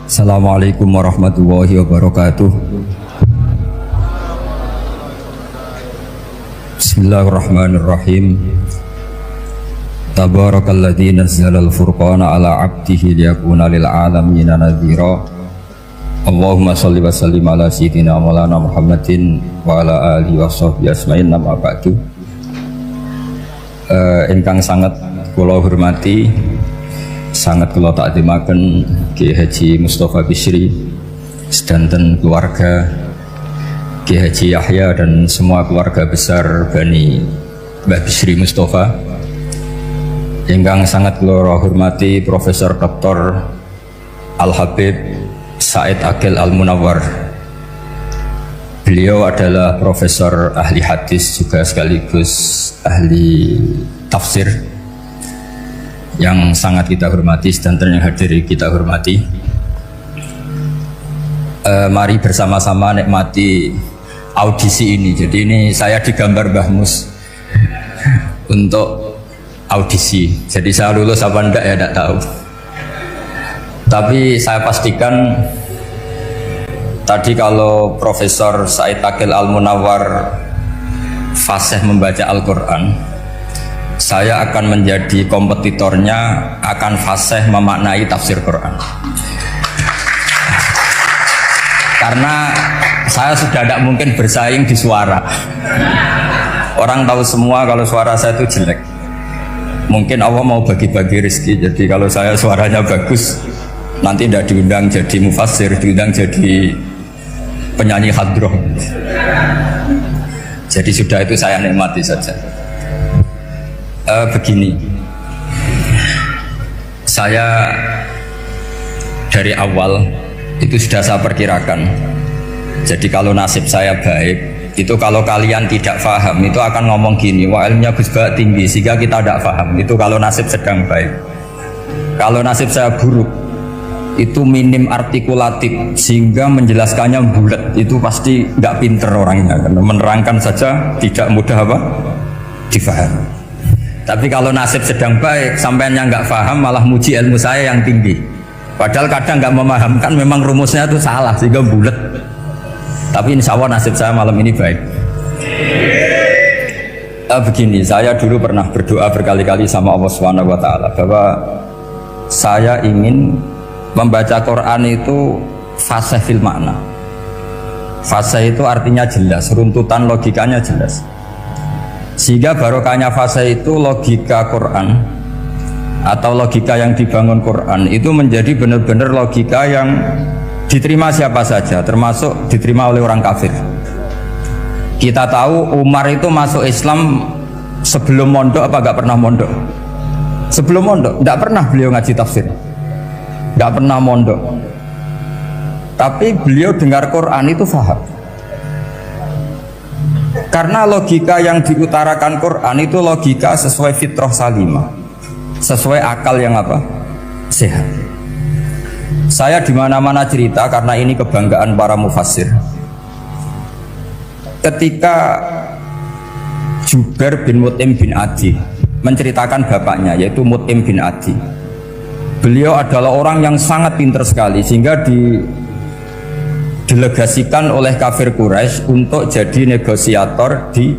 Assalamualaikum warahmatullahi wabarakatuh. Bismillahirrahmanirrahim. Tabarakalladzi nazzalal furqana ala 'abdihi liyakuna lil 'alamin nadhira. Allahumma shalli wa sallim ala sayyidina maulana Muhammadin wa ala alihi washabbihi asma'in amma ba'du. Ingkang sangat kula hormati, sangat kula takzimaken Kiai Haji Mustafa Bisri sedanten keluarga, Kiai Haji Yahya dan semua keluarga besar Bani Mbah Bisri Mustafa. Ingkang sangat kula hormati Profesor Dr. Al Habib Said Aqil Al Munawwar. Beliau adalah profesor ahli hadis juga sekaligus ahli tafsir yang sangat kita hormati dan yang hadir kita hormati. Mari bersama-sama nikmati audisi ini. Jadi ini saya digambar Mbah Mus untuk audisi. Jadi saya lulus apa enggak ya enggak tahu. Tapi saya pastikan tadi kalau Profesor Said Aqil Al Munawwar fasih membaca Al-Quran, saya akan menjadi kompetitornya, akan fasih memaknai tafsir Quran. Karena saya sudah tidak mungkin bersaing di suara. Orang tahu semua kalau suara saya itu jelek. Mungkin Allah mau bagi-bagi rezeki. Jadi kalau saya suaranya bagus, nanti tidak diundang jadi mufassir, diundang jadi penyanyi hadroh. Jadi sudah itu saya nikmati saja. Begini, saya dari awal itu sudah saya perkirakan. Jadi kalau nasib saya baik, itu kalau kalian tidak paham itu akan ngomong gini, wah ilmunya Gus Ba tinggi sehingga kita tidak paham. Itu kalau nasib sedang baik. Kalau nasib saya buruk, itu minim artikulatif sehingga menjelaskannya bulat, itu pasti nggak pinter orangnya, karena menerangkan saja tidak mudah apa difahami. Tapi kalau nasib sedang baik, sampeannya nggak paham malah muji ilmu saya yang tinggi, padahal kadang nggak memahamkan memang rumusnya itu salah sehingga bulat. Tapi insya Allah nasib saya malam ini baik. Begini, saya dulu pernah berdoa berkali-kali sama Allah Subhanahu Wa Taala bahwa saya ingin membaca Quran itu fasih fil makna. Fasih itu artinya jelas, runtutan logikanya jelas. Sehingga barokahnya fasih itu logika Quran atau logika yang dibangun Quran itu menjadi benar-benar logika yang diterima siapa saja, termasuk diterima oleh orang kafir. Kita tahu Umar itu masuk Islam sebelum mondok apa gak pernah mondok? Sebelum mondok, gak pernah beliau ngaji tafsir, gak pernah mondok. Tapi beliau dengar Quran itu faham. Karena logika yang diutarakan Quran itu logika sesuai fitrah salimah, sesuai akal yang apa? Sehat. Saya di mana-mana cerita karena ini kebanggaan para mufassir. Ketika Jubair bin Mut'im bin Adi menceritakan bapaknya yaitu Mut'im bin Adi, beliau adalah orang yang sangat pintar sekali sehingga didelegasikan oleh kafir Quraisy untuk jadi negosiator di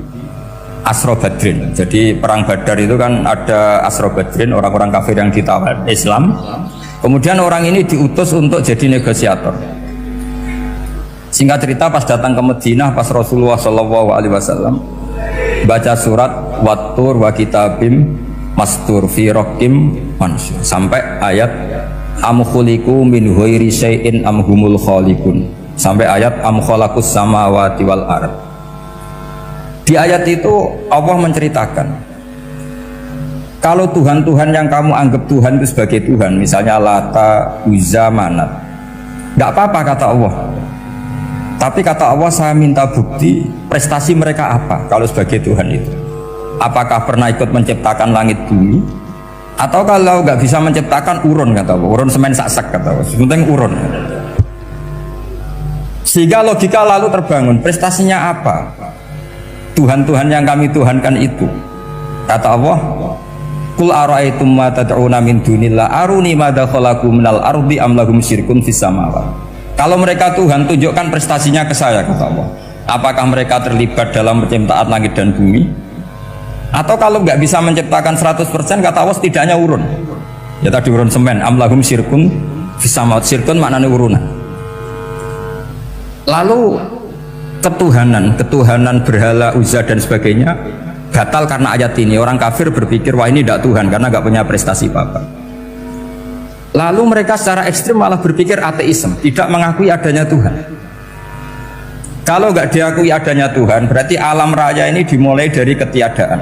Asra Badrin. Jadi perang Badar itu kan ada Asra Badrin, orang-orang kafir yang ditawar Islam. Kemudian orang ini diutus untuk jadi negosiator. Singkat cerita pas datang ke Madinah, pas Rasulullah SAW baca surat Wattur wa kitabim mastur fi raqim mansur sampai ayat am khuliqu min ghairi syai'in am humul khaliqun sampai ayat am khalaqus samawati wal ard. Di ayat itu Allah menceritakan kalau Tuhan-Tuhan yang kamu anggap Tuhan itu sebagai Tuhan, misalnya Lata, Uzza, Manat, nggak apa-apa kata Allah. Tapi kata Allah, saya minta bukti prestasi mereka apa kalau sebagai Tuhan itu. Apakah pernah ikut menciptakan langit bumi? Atau kalau nggak bisa menciptakan urun kata Allah, urun semen sak-sak kata Allah, sementing urun. Sehingga logika lalu terbangun, prestasinya apa? Tuhan-Tuhan yang kami tuhankan itu. Kata Allah, Qul ara'aytum ma tad'una min dunillah aruni madza khalaqu minal ardi am lahum syirkun fis samawati. Kalau mereka Tuhan, tunjukkan prestasinya ke saya, kata Allah. Apakah mereka terlibat dalam penciptaan langit dan bumi? Atau kalau nggak bisa menciptakan 100%, kata Allah setidaknya urun. Ya tadi urun semen, am lahum syirkun fis samawati. Syirkun maknanya urunan. Lalu ketuhanan berhala, Uzza dan sebagainya batal karena ayat ini. Orang kafir berpikir wah ini tidak Tuhan karena nggak punya prestasi apa-apa. Lalu mereka secara ekstrim malah berpikir ateisme, tidak mengakui adanya Tuhan. Kalau nggak diakui adanya Tuhan, berarti alam raya ini dimulai dari ketiadaan.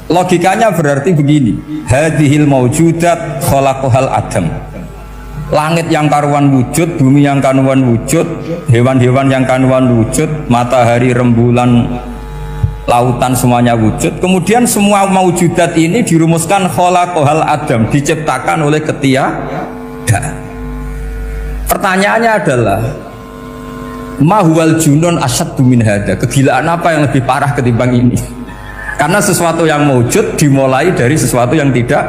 Logikanya berarti begini, hadhil maujudat khalaqahal adam. Langit yang karuan wujud, bumi yang karuan wujud, hewan-hewan yang karuan wujud, matahari, rembulan, lautan semuanya wujud. Kemudian semua maujudat ini dirumuskan khalaqahal adam, diciptakan oleh ketiadaan. Pertanyaannya adalah mahwal junun asyaddu min hada. Kegilaan apa yang lebih parah ketimbang ini? Karena sesuatu yang wujud dimulai dari sesuatu yang tidak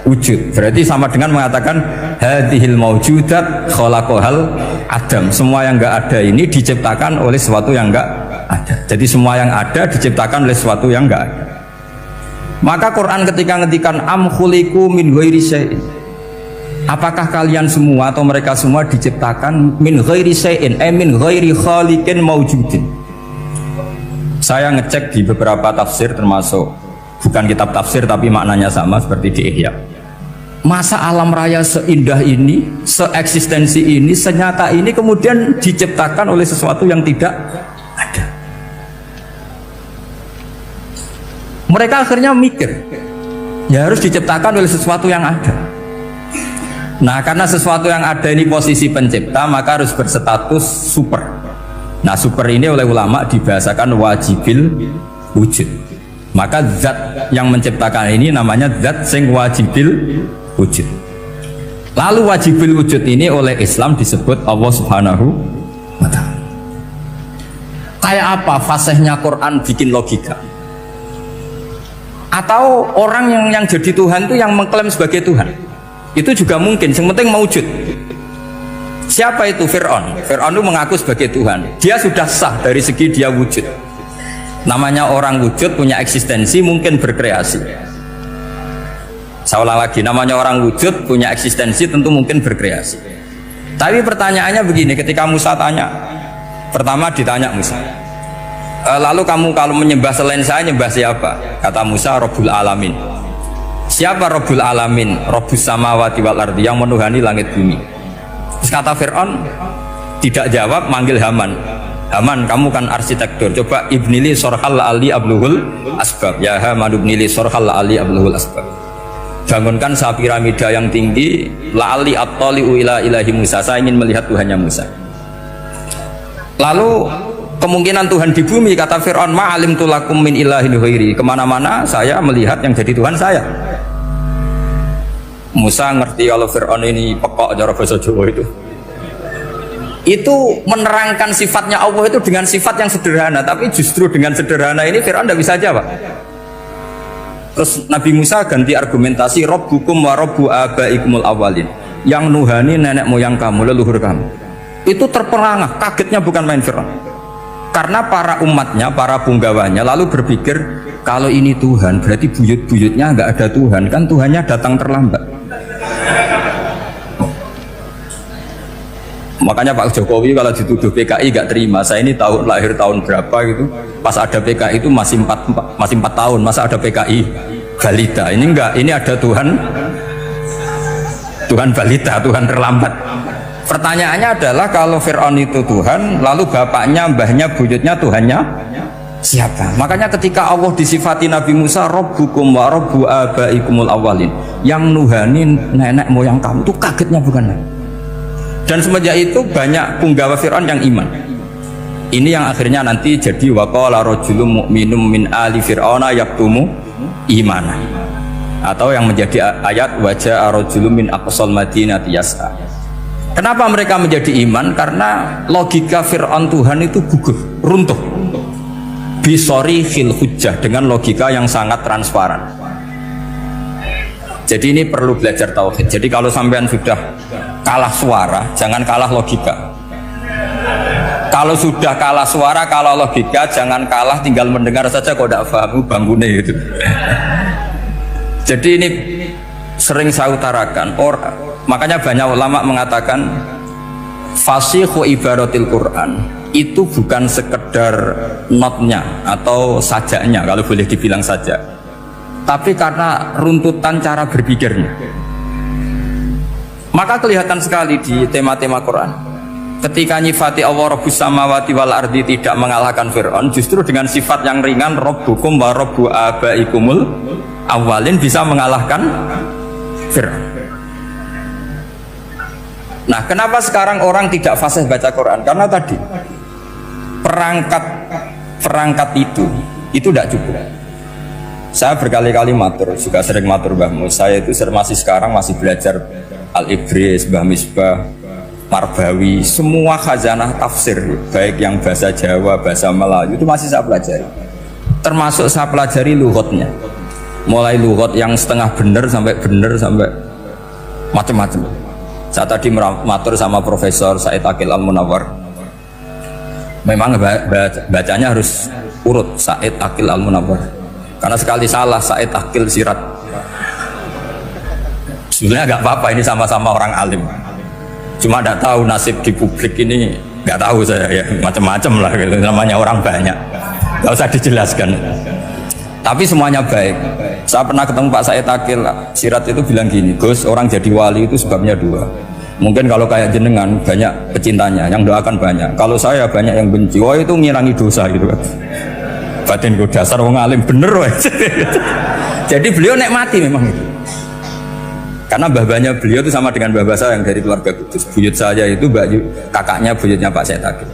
wujud. Berarti sama dengan mengatakan hadhil maujudat khalaqahal adam. Semua yang enggak ada ini diciptakan oleh sesuatu yang enggak ada. Jadi semua yang ada diciptakan oleh sesuatu yang enggak ada. Maka Quran ketika ngendikan am khuliqu min ghairi syai'in. Apakah kalian semua atau mereka semua diciptakan min ghairi syai'in, min ghairi khaliqin maujudin. Saya ngecek di beberapa tafsir, termasuk bukan kitab tafsir tapi maknanya sama seperti di Ihya. Masa alam raya seindah ini, seeksistensi ini, senyata ini kemudian diciptakan oleh sesuatu yang tidak ada. Mereka akhirnya mikir, ya harus diciptakan oleh sesuatu yang ada. Nah, karena sesuatu yang ada ini posisi pencipta, maka harus berstatus super. Nah, super ini oleh ulama dibahasakan wajibil wujud. Maka zat yang menciptakan ini namanya zat sing wajibil wujud. Lalu wajibil wujud ini oleh Islam disebut Allah Subhanahu wa ta'ala. Kayak apa fasihnya Quran bikin logika? Atau orang yang jadi Tuhan itu yang mengklaim sebagai Tuhan? Itu juga mungkin, yang penting mewujud. Siapa itu? Fir'aun. Fir'aun itu mengaku sebagai Tuhan. Dia sudah sah dari segi dia wujud. Namanya orang wujud punya eksistensi, mungkin berkreasi. Saya ulang lagi, namanya orang wujud punya eksistensi, tentu mungkin berkreasi. Tapi pertanyaannya begini, ketika Musa tanya, pertama ditanya Musa, lalu kamu kalau menyembah selain saya, nyembah siapa? Kata Musa, Rabbul Alamin. Siapa Rabbul Alamin? Rabbus samawati wal ardi, yang menuhani langit bumi. Terus kata Fir'aun, tidak jawab, manggil Haman. Haman, kamu kan arsitektur, coba ibnili sorhal ali abluhul asbab. Ya Haman ibnili sorhal ali abluhul asbab. Bangunkan sebuah piramida yang tinggi, la'ali at-tali'u ila ilahi Musa, saya ingin melihat Tuhannya Musa. Lalu kemungkinan Tuhan di bumi, kata Fir'aun, ma'alim tulakum min ilahin ghairi. Kemana-mana saya melihat yang jadi Tuhan saya. Musa ngerti kalau Fir'aun ini pekok cara bahasa Jawa itu menerangkan sifatnya Allah itu dengan sifat yang sederhana, tapi justru dengan sederhana ini Fir'aun tidak bisa jawab. Terus Nabi Musa ganti argumentasi, Rabbukum wa Rabbu abaikumul awalin, yang nuhani nenek moyang kamu, leluhur kamu. Itu terperangah, kagetnya bukan main Fir'aun. Karena para umatnya, para punggawanya lalu berpikir, kalau ini Tuhan berarti buyut-buyutnya nggak ada Tuhan, kan Tuhannya datang terlambat. Makanya Pak Jokowi kalau dituduh PKI gak terima. Saya ini tahun lahir tahun berapa gitu, pas ada PKI itu masih 4 tahun, masa ada PKI balita? Ini enggak, ini ada Tuhan balita, Tuhan terlambat. Pertanyaannya adalah kalau Fir'aun itu Tuhan, lalu bapaknya, mbahnya, buyutnya Tuhannya siapa? Makanya ketika Allah disifati Nabi Musa, Rabbukum wa Rabbu abaikumul awalin, yang nuhani nenek moyang kamu, itu kagetnya bukan main. Dan semenjak itu banyak punggawa Fir'aun yang iman. Ini yang akhirnya nanti jadi waqala rajulun mu'minum min ali fir'auna yaktumu imana, atau yang menjadi ayat wajah rajulun min aqsal madinati yas'a. Kenapa mereka menjadi iman? Karena logika Fir'aun Tuhan itu gugur, runtuh bisori khil hujjah, dengan logika yang sangat transparan. Jadi ini perlu belajar tauhid. Jadi kalau sampean sudah kalah suara, jangan kalah logika. Kalau sudah kalah suara, kalah logika, jangan kalah tinggal mendengar saja kok tidak paham bangunnya gitu. Jadi ini sering saya utarakan. Makanya banyak ulama mengatakan fasihu ibaratil Quran itu bukan sekedar notnya atau sajaknya kalau boleh dibilang saja, tapi karena runtutan cara berpikirnya. Maka kelihatan sekali di tema-tema Quran. Ketika nyifati Allah Rabbus samawati wal ardi tidak mengalahkan Fir'aun, justru dengan sifat yang ringan Rabbukum wa Rabbu abaikumul awalin bisa mengalahkan Fir'aun. Nah, kenapa sekarang orang tidak fasih baca Quran? Karena tadi perangkat itu tidak cukup. Saya berkali-kali matur, juga sering matur Mbah Mus. Saya itu masih sekarang masih belajar Al-Ibris, Mbah Misbah, Marbawi, semua khazanah tafsir, baik yang bahasa Jawa, bahasa Melayu itu masih saya pelajari. Termasuk saya pelajari lughatnya. Mulai lughat yang setengah benar sampai macam-macam. Saya tadi matur sama Profesor Said Aqil Al-Munawwar. Memang bacanya harus urut Said Aqil Al-Munawwar. Karena sekali salah Said Aqil Sirat. Sebenarnya nggak apa-apa, ini sama-sama orang alim. Cuma tidak tahu nasib di publik ini, nggak tahu saya ya, macam-macam lah gitu. Namanya orang banyak, nggak usah dijelaskan. Tapi semuanya baik. Saya pernah ketemu Pak Said Aqil Sirat itu bilang gini, Gus, orang jadi wali itu sebabnya dua. Mungkin kalau kayak jenengan banyak pecintanya, yang doakan banyak. Kalau saya banyak yang benci, oh itu ngirangi dosa gitu kan. Batin gue dasar wong alim bener weh. Jadi beliau nikmati memang itu. Karena mbah-mbahnya beliau itu sama dengan mbah saya yang dari keluarga Kudus. Buyut saya itu kakaknya buyutnya Pak Said Aqil.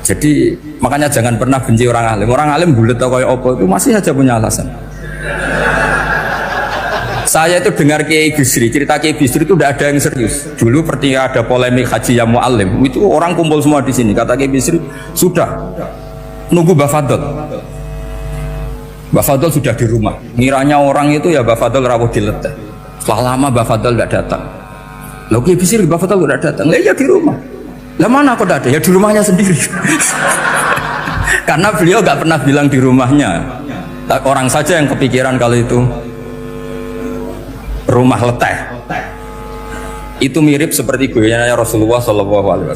Jadi makanya jangan pernah benci orang alim. Orang alim bulet atau kayak opo itu masih saja punya alasan. Saya itu dengar Kiai Bisri, cerita Kiai Bisri itu tidak ada yang serius. Dulu ketika ada polemik haji yang mu'alim, itu orang kumpul semua di sini. Kata Kiai Bisri, sudah nunggu Mbah Fadl. Mbah Fadl sudah di rumah. Ngiranya orang itu ya Mbah Fadl rawuh dileteh. Setelah lama Mbah Fadl tidak datang. Loh Kiai Bisri, Mbah Fadl tidak datang. Lah ya di rumah. Lah mana kok tidak ada? Ya di rumahnya sendiri. Karena beliau nggak pernah bilang di rumahnya. Orang saja yang kepikiran kalau itu rumah leteh. Itu mirip seperti guyonannya Rasulullah SAW.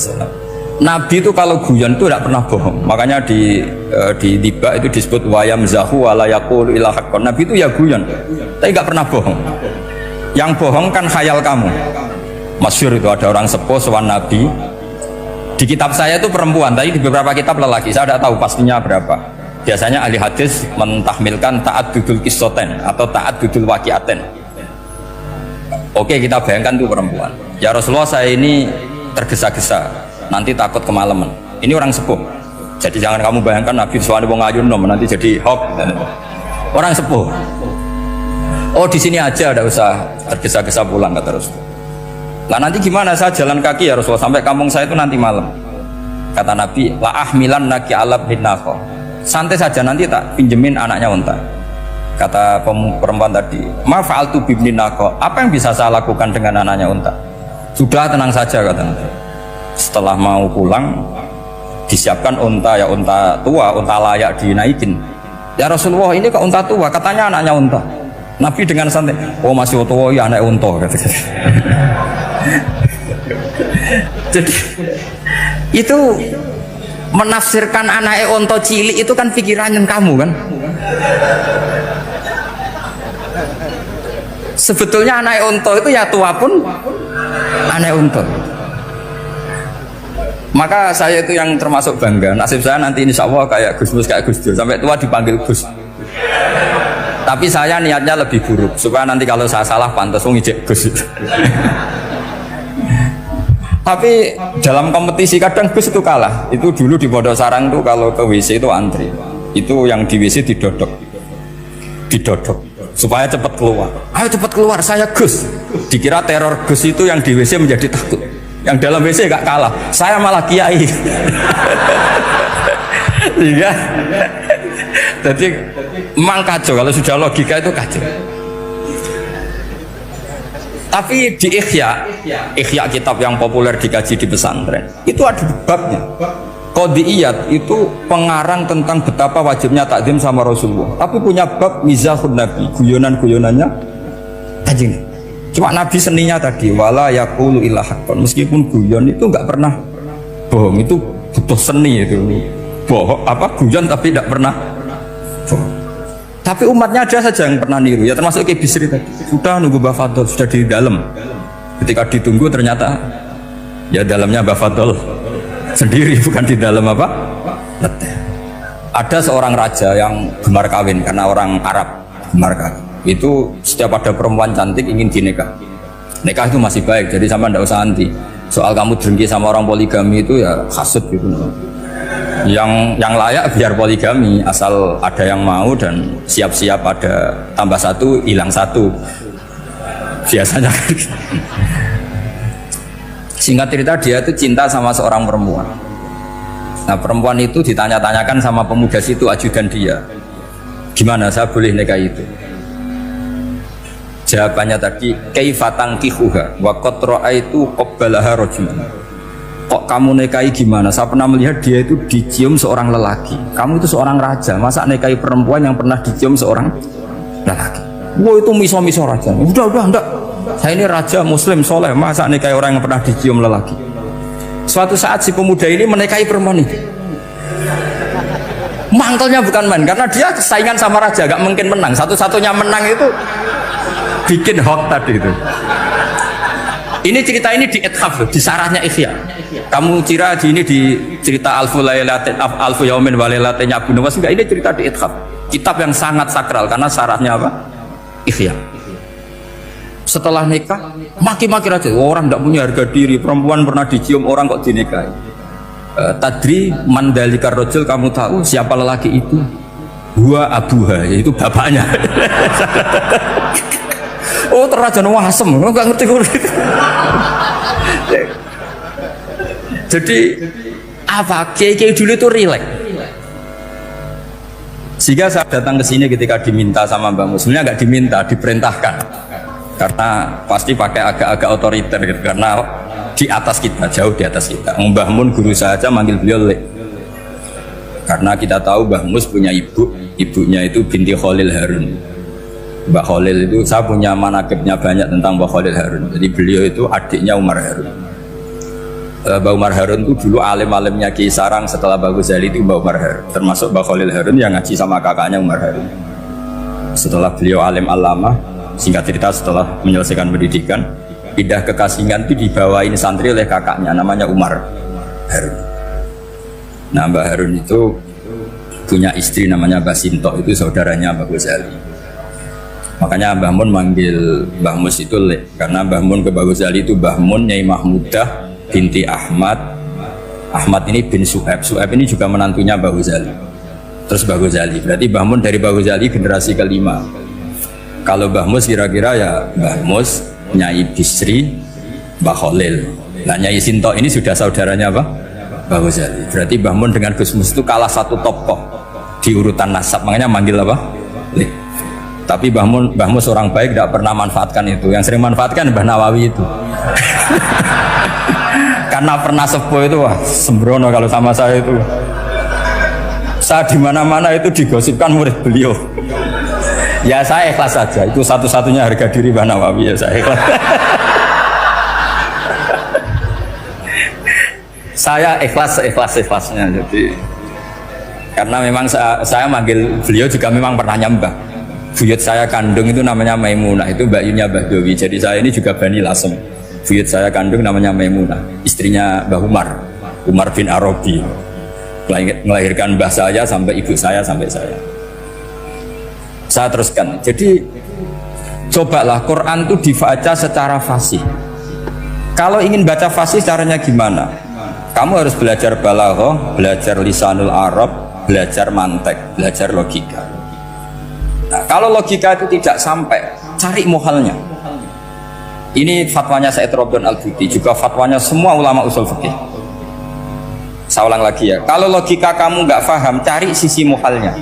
Nabi itu kalau guyon itu tidak pernah bohong. Makanya di tiba itu disebut wayam zahu walayakul ilahakon. Nabi itu ya guyon, tapi nggak pernah bohong. Yang bohong kan khayal kamu. Masyhur itu ada orang sepuh sowan Nabi. Di kitab saya itu perempuan, tapi di beberapa kitab lelaki. Saya tidak tahu pastinya berapa. Biasanya ahli hadis mentahmilkan taat dudul kisoten atau taat dudul wakiaten. Oke, kita bayangkan itu perempuan. Ya Rasulullah, saya ini tergesa-gesa, nanti takut kemalaman. Ini orang sepuh. Jadi jangan kamu bayangkan Nabi Suwani wong ayu nom nanti jadi hoax. Orang sepuh. Oh di sini aja, tidak usah tergesa-gesa pulang kata Rasul. Lah nanti gimana, saya jalan kaki ya Rasulullah sampai kampung saya itu nanti malam. Kata Nabi, la ahmilan naki alab binako. Santai saja, nanti tak pinjemin anaknya unta. Kata perempuan tadi, ma fa'altu bibninako. Apa yang bisa saya lakukan dengan anaknya unta? Sudah tenang saja kata Nabi. Setelah mau pulang, disiapkan unta, ya unta tua, unta layak dinaikin. Ya Rasulullah, ini kok unta tua? Katanya anaknya unta. Nabi dengan santai, oh masih tua ya anak unta. Jadi itu menafsirkan anaknya unta cilik itu kan pikirannya kamu kan. Sebetulnya anak unta itu ya tua pun anak unta. Maka saya itu yang termasuk bangga. Nasib saya nanti insya Allah kayak Gus Mus, kayak Gus Dur, sampai tua dipanggil Gus. Tapi saya niatnya lebih buruk supaya nanti kalau saya salah pantas ngijek Gus. Tapi dalam kompetisi kadang Gus itu kalah. Itu dulu di Pondok Sarang tuh kalau ke WC itu antri. Itu yang di WC didodok supaya cepat keluar. Ayo cepat keluar, saya Gus. Dikira teror Gus itu yang di WC menjadi takut. Yang dalam WC gak kalah, saya malah kiai. Iya. Jadi memang kacau kalau sudah logika itu kacau. Tapi di Ihya kitab yang populer dikaji di pesantren itu ada babnya. Qadiyat itu pengarang tentang betapa wajibnya takdim sama Rasulullah. Tapi punya bab mizahun Nabi, guyonan-guyonannya Kanjeng. Cuma Nabi seninya tadi wala yaqulu illa haqqan. Meskipun guyon itu enggak pernah bohong, itu butuh seni itu. Bohong apa guyon tapi tidak pernah bohong. Tapi umatnya ada saja yang pernah niru, ya termasuk Ki Bisri tadi. Sudah nunggu Mbah Fadl, sudah di dalam. Ketika ditunggu ternyata ya dalamnya Mbah Fadl sendiri, bukan di dalam apa? Leteh. Ada seorang raja yang gemar kawin karena orang Arab gemar kawin. Itu setiap ada perempuan cantik ingin dinikah. Nikah itu masih baik, jadi sama ndak usah anti. Soal kamu dengki sama orang poligami itu ya hasut gitu. Yang layak biar poligami asal ada yang mau dan siap-siap ada tambah satu hilang satu. Biasanya singkat cerita dia itu cinta sama seorang perempuan. Nah perempuan itu ditanya-tanyakan sama pemuda situ ajudan dia, gimana saya boleh nikah itu? Jawabannya tadi kaifa tankihuha wa qad ra'aitu qabbalaha rajulun. Kok kamu nikahi gimana? Saya pernah melihat dia itu dicium seorang lelaki. Kamu itu seorang raja, masa nikahi perempuan yang pernah dicium seorang lelaki? Wah itu miso-miso raja. Udah enggak. Saya ini raja muslim soleh, masa nikahi orang yang pernah dicium lelaki? Suatu saat si pemuda ini menikahi perempuan itu. Mangkelnya bukan main, karena dia saingan sama raja, gak mungkin menang. Satu-satunya menang itu bikin hoax tadi itu. Ini cerita ini di ithaf, di sarahnya Ihya. Kamu kira di ini di cerita Alfu Yaumin wa Lailatin Abu Nuwas, enggak, ini cerita di ithaf. Kitab yang sangat sakral karena sarahnya apa? Ihya. Setelah nikah maki-maki raja, orang tidak punya harga diri, perempuan pernah dicium orang kok dinikahi. Tadri mandalikar rojul, kamu tahu siapa lelaki itu? Gua abuha, yaitu bapaknya. Oh terrajan wasem, nggak ngerti gue. Jadi apa? Kiai dulu itu rileks. Sehingga saya datang ke sini ketika diminta sama Mbak Mus, sebenarnya nggak diminta, diperintahkan. Karena pasti pakai agak-agak otoriter gitu, karena di atas kita, jauh di atas kita. Mbah Mun guru saja manggil beliau Lek. Karena kita tahu Mbah Mus punya ibu, ibunya itu binti Khalil Harun. Mbah Khalil itu, saya punya manakibnya banyak tentang Mbah Khalil Harun. Jadi beliau itu adiknya Umar Harun. Mbah Umar Harun itu dulu alim-alimnya Ki Sarang, setelah Mbah Ghazali itu Mbah Umar Harun. Termasuk Mbah Khalil Harun yang ngaji sama kakaknya Umar Harun. Setelah beliau alim alama, singkat cerita setelah menyelesaikan pendidikan, pindah ke Kasingan itu dibawain santri oleh kakaknya namanya Umar Harun. Nah Mbah Harun itu punya istri namanya Mbah Sinto, itu saudaranya Mbah Ghazali. Makanya Mbah Mun manggil Mbah Mus itu Lek, karena Mbah Mun ke Mbah Ghazali itu Mbah Mun Nyai Mahmudah binti Ahmad. Ahmad ini bin Suhaib. Suhaib ini juga menantunya Mbah Ghazali. Terus Mbah Ghazali, berarti Mbah Mun dari Mbah Ghazali generasi kelima. Kalau Mbah Mus kira-kira ya Mbah Mus, Nyai Bisri, Mbah Khalil. Nah Nyai Sinto ini sudah saudaranya apa? Mbah Ghazali. Berarti Mbah Mun dengan Gus Mus itu kalah satu tokoh di urutan nasab, makanya manggil apa? Lek. Tapi Mbah Mus orang baik, tidak pernah manfaatkan itu. Yang sering manfaatkan Mbah Nawawi itu. Karena pernah sepuh itu, wah sembrono kalau sama saya itu. Saya di mana-mana itu digosipkan murid beliau. Ya saya ikhlas saja, itu satu-satunya harga diri Mbah Nawawi, ya saya ikhlas. Saya ikhlasnya, jadi karena memang saya manggil beliau juga memang pernah nyembah. Buyut saya kandung itu namanya Maimunah, itu mbaknya Mbah Dowi. Jadi saya ini juga Bani Lasem. Buyut saya kandung namanya Maimunah, istrinya Mbah Umar bin Arabi. Melahirkan mbah saya sampai ibu saya sampai saya. Saya teruskan. Jadi cobalah Quran itu dibaca secara fasih. Kalau ingin baca fasih caranya gimana? Kamu harus belajar balaghah, belajar lisanul Arab, belajar mantek, belajar logika. Nah, kalau logika itu tidak sampai, cari muhalnya. Ini fatwanya Said Robdon Al-Buti, juga fatwanya semua ulama usul fikih. Saya ulang lagi ya, kalau logika kamu nggak paham, cari sisi muhalnya.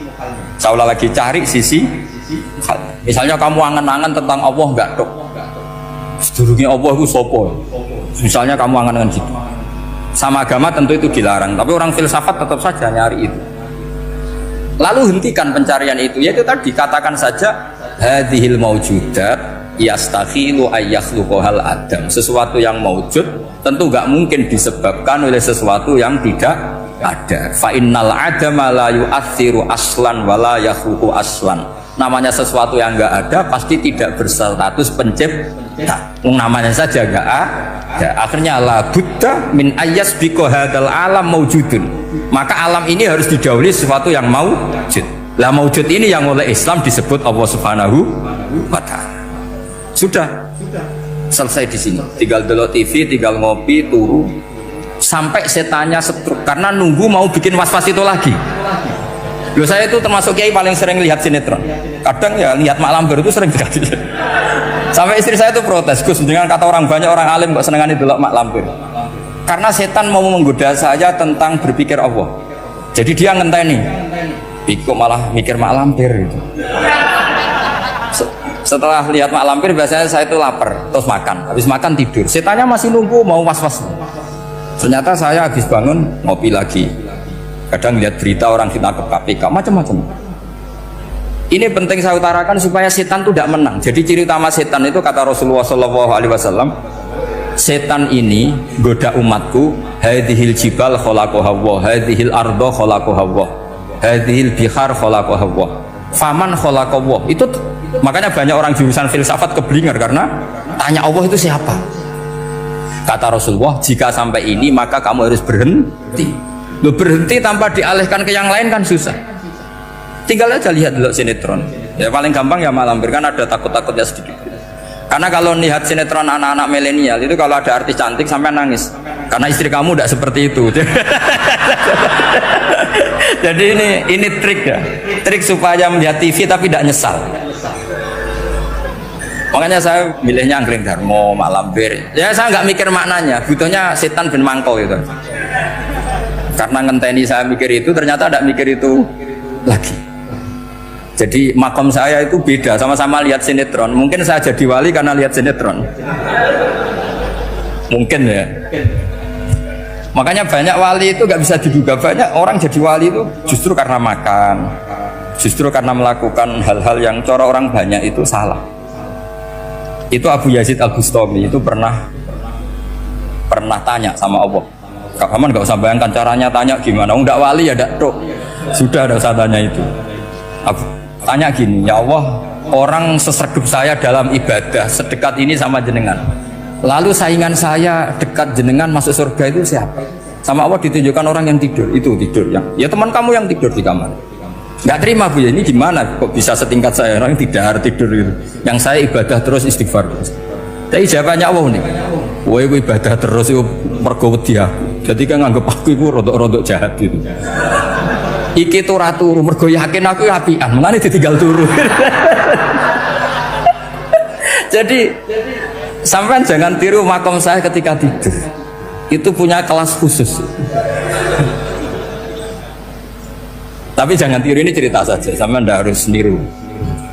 Saya ulang lagi, cari sisi hal. Misalnya kamu angan-angan tentang Allah enggak dok. Sedurunge Allah itu sopo. Misalnya kamu angan-angan gitu. Sama agama tentu itu dilarang, tapi orang filsafat tetap saja nyari itu. Lalu hentikan pencarian itu, yaitu tadi katakan saja hadhil maujudat yastakhilu ayyakhluqahal adam. Sesuatu yang maujud tentu enggak mungkin disebabkan oleh sesuatu yang tidak ada. Fa innal adama la yu'athiru aslan wa la yakhluqu aslan. Namanya sesuatu yang enggak ada pasti tidak berstatus pencipta. Namanya saja enggak ada. Akhirnya la buddha min ayyasbiqa hadzal alam maujudun. Maka alam ini harus didahului sesuatu yang maujud. Lah maujud ini yang oleh Islam disebut Allah Subhanahu wa taala. Sudah selesai di sini. Tinggal delok TV, tinggal ngopi, turu sampai setannya setruk karena nunggu mau bikin was-was itu lagi. Loh, saya itu termasuk kiai paling sering lihat sinetron. Kadang ya lihat Mak Lampir itu sering sekali. Sampai istri saya itu protes, Gus, dengan kata orang banyak orang alim kok senengane delok Mak Lampir. Karena setan mau menggoda saya tentang berpikir Allah. Jadi dia ngenteni. Kok malah mikir Mak Lampir gitu. Setelah lihat Mak Lampir biasanya saya itu lapar, terus makan. Habis makan tidur. Setannya masih nunggu mau was-was. Ternyata saya habis bangun ngopi lagi. Kadang lihat berita orang ditangkap KPK macam-macam. Ini penting saya utarakan supaya setan itu tidak menang. Jadi ciri utama setan itu kata Rasulullah SAW, setan ini goda umatku, hadhil jibal khalaqaha Allah, hadhil ardo khalaqaha Allah, hadhil bihar khalaqaha Allah, faman khalaqaha Allah. Itu makanya banyak orang jurusan filsafat keblinger karena tanya Allah itu siapa. Kata Rasulullah, jika sampai ini maka kamu harus berhenti. Lo berhenti tanpa dialihkan ke yang lain kan susah. Tinggal aja lihat dulu sinetron. Ya paling gampang ya Mak Lampir, kan ada takut-takutnya sedikit. Karena kalau lihat sinetron anak-anak milenial itu kalau ada artis cantik sampai nangis. Karena istri kamu tidak seperti itu. Jadi ini trik ya. Trik supaya melihat TV tapi tidak nyesal. Makanya saya milihnya Anggrek Darmo, Mak Lampir. Ya saya nggak mikir maknanya, butuhnya setan ben mangkol itu. Karena ngenteni saya mikir itu, ternyata tidak mikir itu lagi. Jadi makom saya itu beda, sama-sama lihat sinetron. Mungkin saya jadi wali karena lihat sinetron. Mungkin ya. Makanya banyak wali itu nggak bisa diduga. Banyak orang jadi wali itu justru karena makan, justru karena melakukan hal-hal yang cara orang banyak itu salah. Itu Abu Yazid Al-Bustami itu pernah tanya sama Allah. Kamu nggak usah bayangkan caranya, tanya gimana. Enggak wali ya enggak tuh. Sudah ada usah tanya itu. Abu tanya gini, ya Allah, orang sesergup saya dalam ibadah sedekat ini sama jenengan. Lalu saingan saya dekat jenengan masuk surga itu siapa? Sama Allah ditunjukkan orang yang tidur, itu tidur yang. Ya teman kamu yang tidur di kamar. Nggak terima Bu ya, ini gimana kok bisa setingkat saya orang tidak tidur gitu. Yang saya ibadah terus istighfar terus. Tapi jawabannya Allah nih, woy ibadah terus itu mergo wedi aku. Jadi kan nganggep aku itu rodok-rodok jahat gitu. Iki tuh ratu mergo yakin aku apian, mulane ditinggal turu. Jadi sampean jangan tiru makom saya ketika tidur. Itu punya kelas khusus. Tapi jangan tiru, ini cerita saja, sampean tidak harus niru.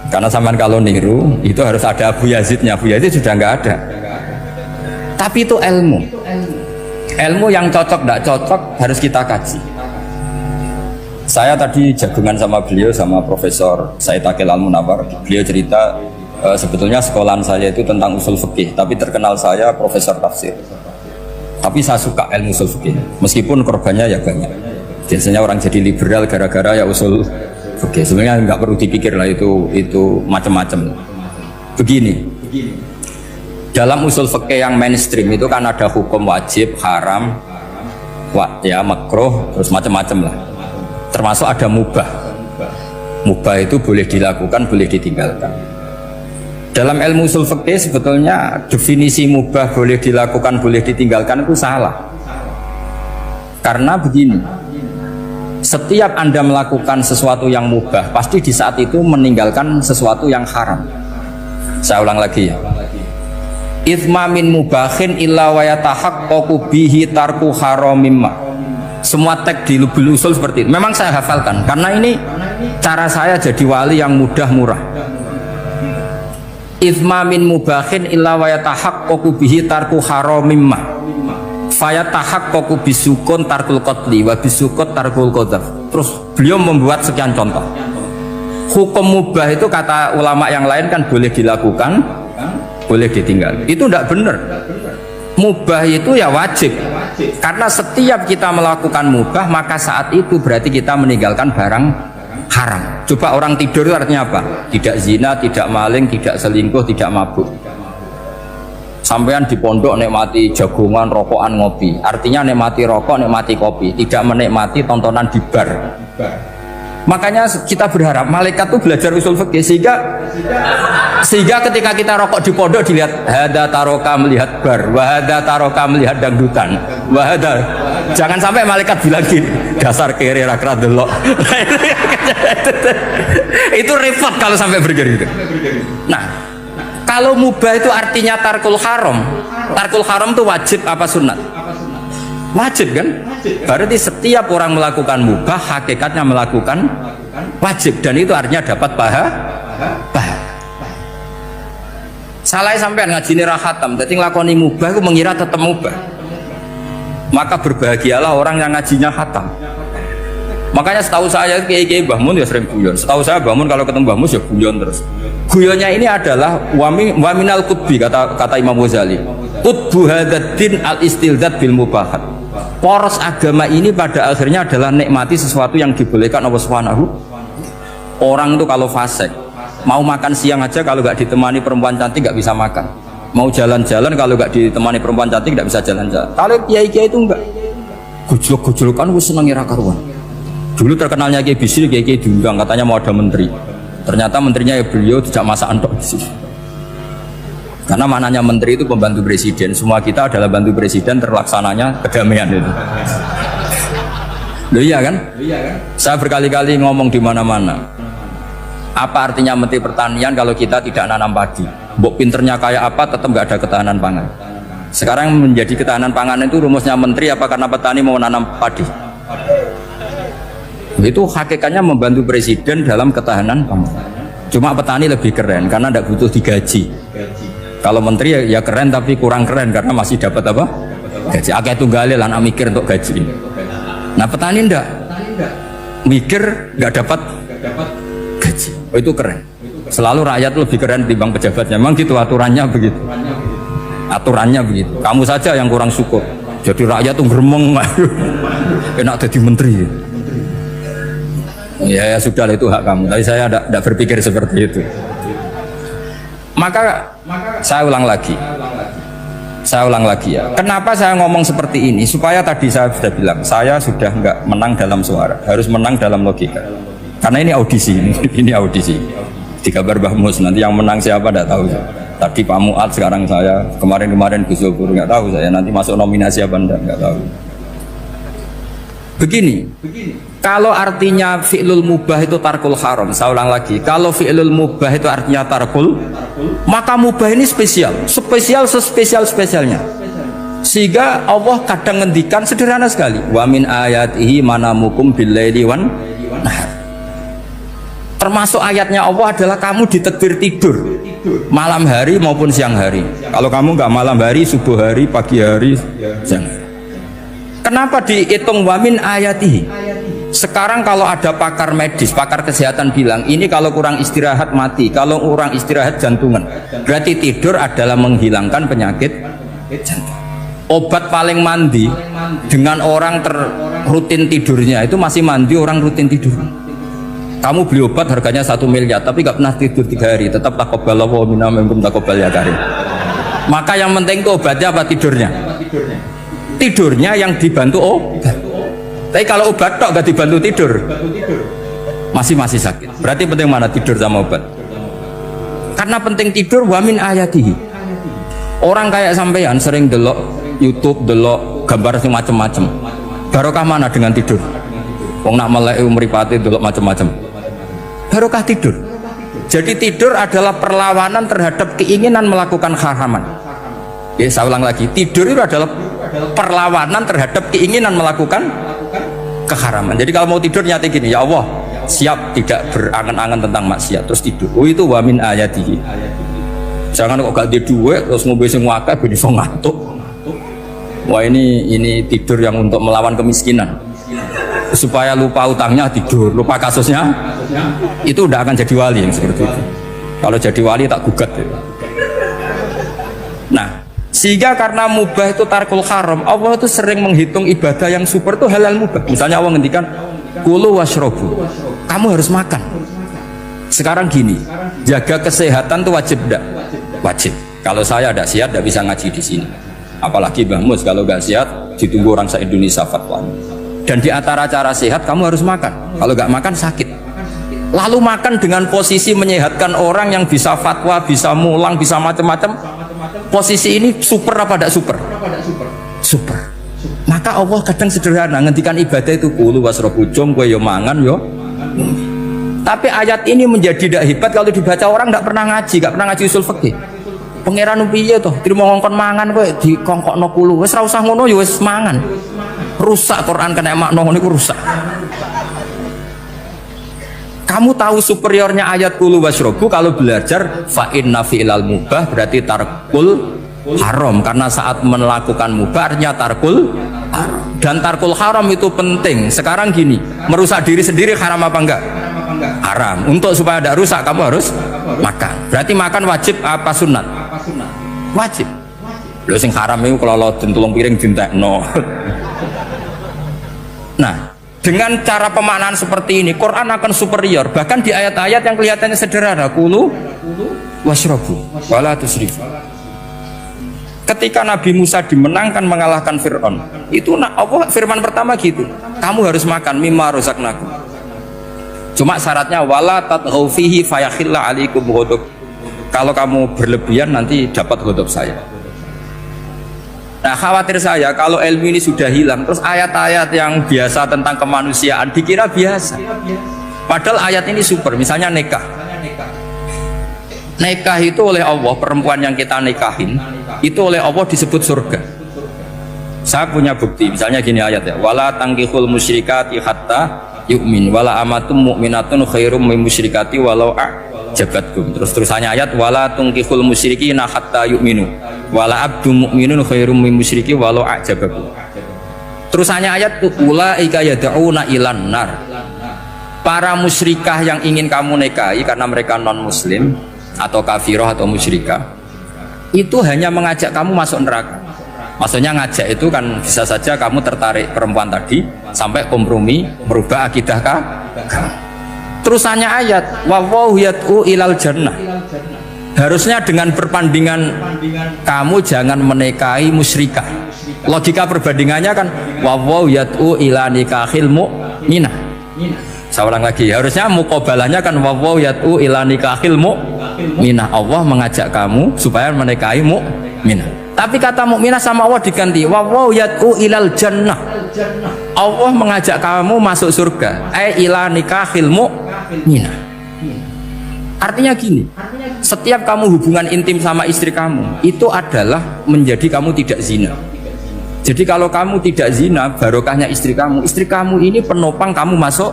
Karena sampean kalau niru itu harus ada Abu Yazidnya. Abu Yazid sudah nggak ada. Tapi itu ilmu. Ilmu yang cocok tidak cocok harus kita kaji. Saya tadi jagungan sama beliau, sama Profesor Said Akil Al-Munawar. Beliau cerita sebetulnya sekolahan saya itu tentang usul fikih, tapi terkenal saya Profesor Tafsir. Tapi saya suka ilmu usul fikih, meskipun korbannya ya banyak. Biasanya orang jadi liberal gara-gara ya usul fikih. Sebenarnya nggak perlu dipikir lah, itu macam-macam. Begini, dalam usul fikih yang mainstream itu kan ada hukum wajib, haram, ya makruh, terus macam-macam lah. Termasuk ada mubah. Mubah itu boleh dilakukan, boleh ditinggalkan. Dalam ilmu usul fikih sebetulnya definisi mubah boleh dilakukan, boleh ditinggalkan itu salah. Karena begini, setiap Anda melakukan sesuatu yang mubah, pasti di saat itu meninggalkan sesuatu yang haram. Saya ulang lagi ya. Ithma min mubahin illa wa yatahaqqaqu bihi tarku haramimma. Semua teks di usul seperti itu. Memang saya hafalkan karena ini cara saya jadi wali yang mudah murah. Ithma min mubahin illa wa yatahaqqaqu bihi tarku haramimma fayatahaqqaqu bisukun tarkul qatli wa bisukut tarkul qadzaf. Terus beliau membuat sekian contoh. Hukum mubah itu kata ulama yang lain kan boleh dilakukan, boleh ditinggal. Itu tidak benar. Mubah itu ya wajib. Karena setiap kita melakukan mubah maka saat itu berarti kita meninggalkan barang haram. Coba orang tidur itu artinya apa? Tidak zina, tidak maling, tidak selingkuh, tidak mabuk. Sampean di pondok nikmati jagongan, rokokan, ngopi. Artinya nikmati rokok, nikmati kopi, tidak menikmati tontonan di bar. Makanya kita berharap malaikat itu belajar usul fikih sehingga ketika kita rokok di pondok dilihat hada taroka melihat bar, wahada taroka melihat dangdutan, wahada. Jangan sampai malaikat bilang gini, dasar kere rakra delok. Itu repot kalau sampai begitu. Nah, kalau mubah itu artinya tarkul haram. Tarkul haram itu wajib apa sunat? Wajib kan? Berarti setiap orang melakukan mubah hakikatnya melakukan wajib dan itu artinya dapat pahala. Salah sampean ngajine ra khatam, dadi nglakoni mubah itu mengira tetap mubah. Maka berbahagialah orang yang ngajinya khatam. Makanya setahu saya kiai-kiai Mbah Mun ya sering guyon. Setahu saya Mbah Mun kalau ketemu Mbah Mun ya guyon terus. Guyonnya ini adalah waminal qutbi kata Imam Ghazali. Qutbu hadzal al-istildad bil mubahat. Poros agama ini pada akhirnya adalah nikmati sesuatu yang dibolehkan Allah Subhanahu. Orang itu kalau fasik mau makan siang aja kalau nggak ditemani perempuan cantik nggak bisa makan. Mau jalan-jalan kalau nggak ditemani perempuan cantik nggak bisa jalan-jalan. Kalau kiai-kiai itu enggak. Gujluk-gujlukan wis seneng ira karuan. Dulu terkenalnya Kiai Bisri, Kiai diundang katanya mau ada menteri. Ternyata menterinya ya beliau tidak masak andok di sini. Karena mananya menteri itu pembantu presiden. Semua kita adalah bantu presiden terlaksananya kedamaian itu. Loh iya kan? Saya berkali-kali ngomong di mana-mana. Apa artinya menteri pertanian kalau kita tidak nanam padi? Mbok pinternya kayak apa tetap nggak ada ketahanan pangan. Sekarang menjadi ketahanan pangan itu rumusnya menteri apa karena petani mau nanam padi? Itu hakikatnya membantu presiden dalam ketahanan pangan. Cuma petani lebih keren karena tidak butuh digaji. Kalau menteri ya keren tapi kurang keren karena masih dapat apa? Gaji. Akeh tunggale lan mikir untuk gaji. Nah petani ndak mikir nggak dapat gaji. Oh, itu keren. Selalu rakyat lebih keren dibanding pejabatnya. Memang gitu aturannya begitu. Aturannya begitu. Kamu saja yang kurang syukur. Jadi rakyat tuh gremeng, enak jadi menteri. Ya sudah itu hak kamu. Tapi saya tidak berpikir seperti itu. Maka saya ulang lagi ya. Kenapa saya ngomong seperti ini? Supaya tadi saya sudah bilang, saya sudah nggak menang dalam suara, harus menang dalam logika. Karena ini audisi, ini audisi. Di kabar Mbah Mus, nanti yang menang siapa tidak tahu. Tadi Pak Mu'ad, sekarang saya, kemarin Gus Zobur nggak tahu saya. Nanti masuk nominasi apa nggak tahu. Begini, kalau artinya fi'lul mubah itu tarkul haram, saya ulang lagi, kalau fi'lul mubah itu artinya tarkul, maka mubah ini spesial sespesialnya. Sehingga Allah kadang ngendikan sederhana sekali, wa min ayatihi manamukum billaili wan nahar. Termasuk ayatnya Allah adalah kamu ditakdir tidur malam hari maupun siang hari. Kalau kamu nggak malam hari, subuh hari, pagi hari, siang hari. Kenapa dihitung wamin ayatihi? Sekarang kalau ada pakar medis, pakar kesehatan bilang ini kalau kurang istirahat mati, kalau kurang istirahat jantungan. Berarti tidur adalah menghilangkan penyakit jantung. Obat paling mandi dengan orang rutin tidurnya itu masih mandi orang rutin tidur. Kamu beli obat harganya 1 miliar tapi nggak pernah tidur 3 hari, tetap taqabbalallahu minna minkum taqabbal ya karim. Maka yang penting itu obatnya apa tidurnya? Tidurnya yang dibantu obat. Tapi kalau obat tok gak dibantu tidur, masih sakit. Berarti penting mana tidur sama obat? Karena penting tidur wamin ayatihi. Orang kayak sampean sering delok YouTube, delok gambar macam-macam. Barokah mana dengan tidur? Wong nak melek mripate delok macam-macam. Barokah tidur. Jadi tidur adalah perlawanan terhadap keinginan melakukan haraman. Ya, saya ulang lagi, tidur itu adalah perlawanan terhadap keinginan melakukan keharaman. Jadi kalau mau tidur nyati gini, ya Allah, siap tidak berangan-angan tentang maksiat terus tidur. Oh itu wa min ayatihi. Jangan kok gak di duit terus ngombe sing akeh ben iso ngantuk. Wah ini tidur yang untuk melawan kemiskinan. Supaya lupa utangnya tidur, lupa kasusnya itu udah akan jadi wali yang seperti itu. Kalau jadi wali tak gugat ya. Nah, sehingga karena mubah itu tarkul haram, Allah itu sering menghitung ibadah yang super itu halal mubah. Misalnya Allah ngendikan kulu washrobu, kamu harus makan. Sekarang gini, jaga kesehatan itu wajib enggak? Wajib. Kalau saya ada sehat tidak bisa ngaji di sini. Apalagi Mbah Mus kalau nggak sehat ditunggu orang se-Indonesia fatwa. Dan di antara cara sehat kamu harus makan. Kalau nggak makan sakit. Lalu makan dengan posisi menyehatkan orang yang bisa fatwa, bisa mulang, bisa macam-macam. Posisi ini super apa tidak super? Super. Maka Allah kadang sederhana ngendikan ibadah itu kulu wasrobu jom gue yo mangan yo. Tapi ayat ini menjadi tidak hebat kalau dibaca orang tidak pernah ngaji, nggak pernah ngaji usul fikih. Pangeran piye toh terima ngongkon mangan kowe dikongkokno kulu wis ra usah ngono ya wis mangan. Rusak Quran kena makna ngono iku rusak. Kamu tahu superiornya ayat kulu wasrobu kalau belajar fa inna fi'lal mubah berarti tarkul haram karena saat melakukan mubah artinya tarkul haram. Dan tarkul haram itu penting. Sekarang gini, merusak diri sendiri haram apa enggak? Haram. Untuk supaya tidak rusak kamu harus makan. Berarti makan wajib apa sunat? Wajib. Lho sing haram itu kalau tulung piring dintekno. Nah, dengan cara pemaknaan seperti ini Quran akan superior. Bahkan di ayat-ayat yang kelihatannya sederhana, kulu washrabu wala tusrifu. Ketika Nabi Musa dimenangkan mengalahkan Fir'aun, itu Allah firman pertama gitu, kamu harus makan mimma razaqnakum. Cuma syaratnya wala tatghaw fihi fayakhilla alaikum ghadab. Kalau kamu berlebihan nanti dapat ghadab saya. Nah, khawatir saya kalau ilmu ini sudah hilang terus ayat-ayat yang biasa tentang kemanusiaan dikira biasa. Padahal ayat ini super. Misalnya nikah. Nikah itu oleh Allah, perempuan yang kita nikahin itu oleh Allah disebut surga. Saya punya bukti, misalnya gini ayat ya, wala tangkihul musyrikati hatta yu'min wala amatum mu'minatun khairum min musyrikati walau a'jabatkum. Terusannya ayat wala tangkihul musyrikina hatta yu'minu wala abdu mu'minun khairum min musyriki walau a'jabakum. Terusannya ayat ulaika yad'una ilan nar. Para musyrikah yang ingin kamu nikahi karena mereka non muslim atau kafirah atau musyrikah itu hanya mengajak kamu masuk neraka. Maksudnya ngajak itu kan bisa saja kamu tertarik perempuan tadi sampai kompromi merubah akidah kamu. Terusannya ayat wallahu yad'u ilal jannah. Harusnya dengan perbandingan kamu jangan menikahi musyrikah. Logika perbandingannya kan wallahu yad'u ila nikahil mu'minah. Saya ulang lagi, harusnya muqabalahnya kan wallahu yad'u ila nikahil mu'minah. Allah mengajak kamu supaya menikahi mu'minah. Tapi kata mukminah sama Allah diganti wallahu yad'u ilal jannah. Allah mengajak kamu masuk surga. Ila nikahil mu'minah. Artinya gini, setiap kamu hubungan intim sama istri kamu itu adalah menjadi kamu tidak zina. Jadi kalau kamu tidak zina, barokahnya istri kamu ini penopang kamu masuk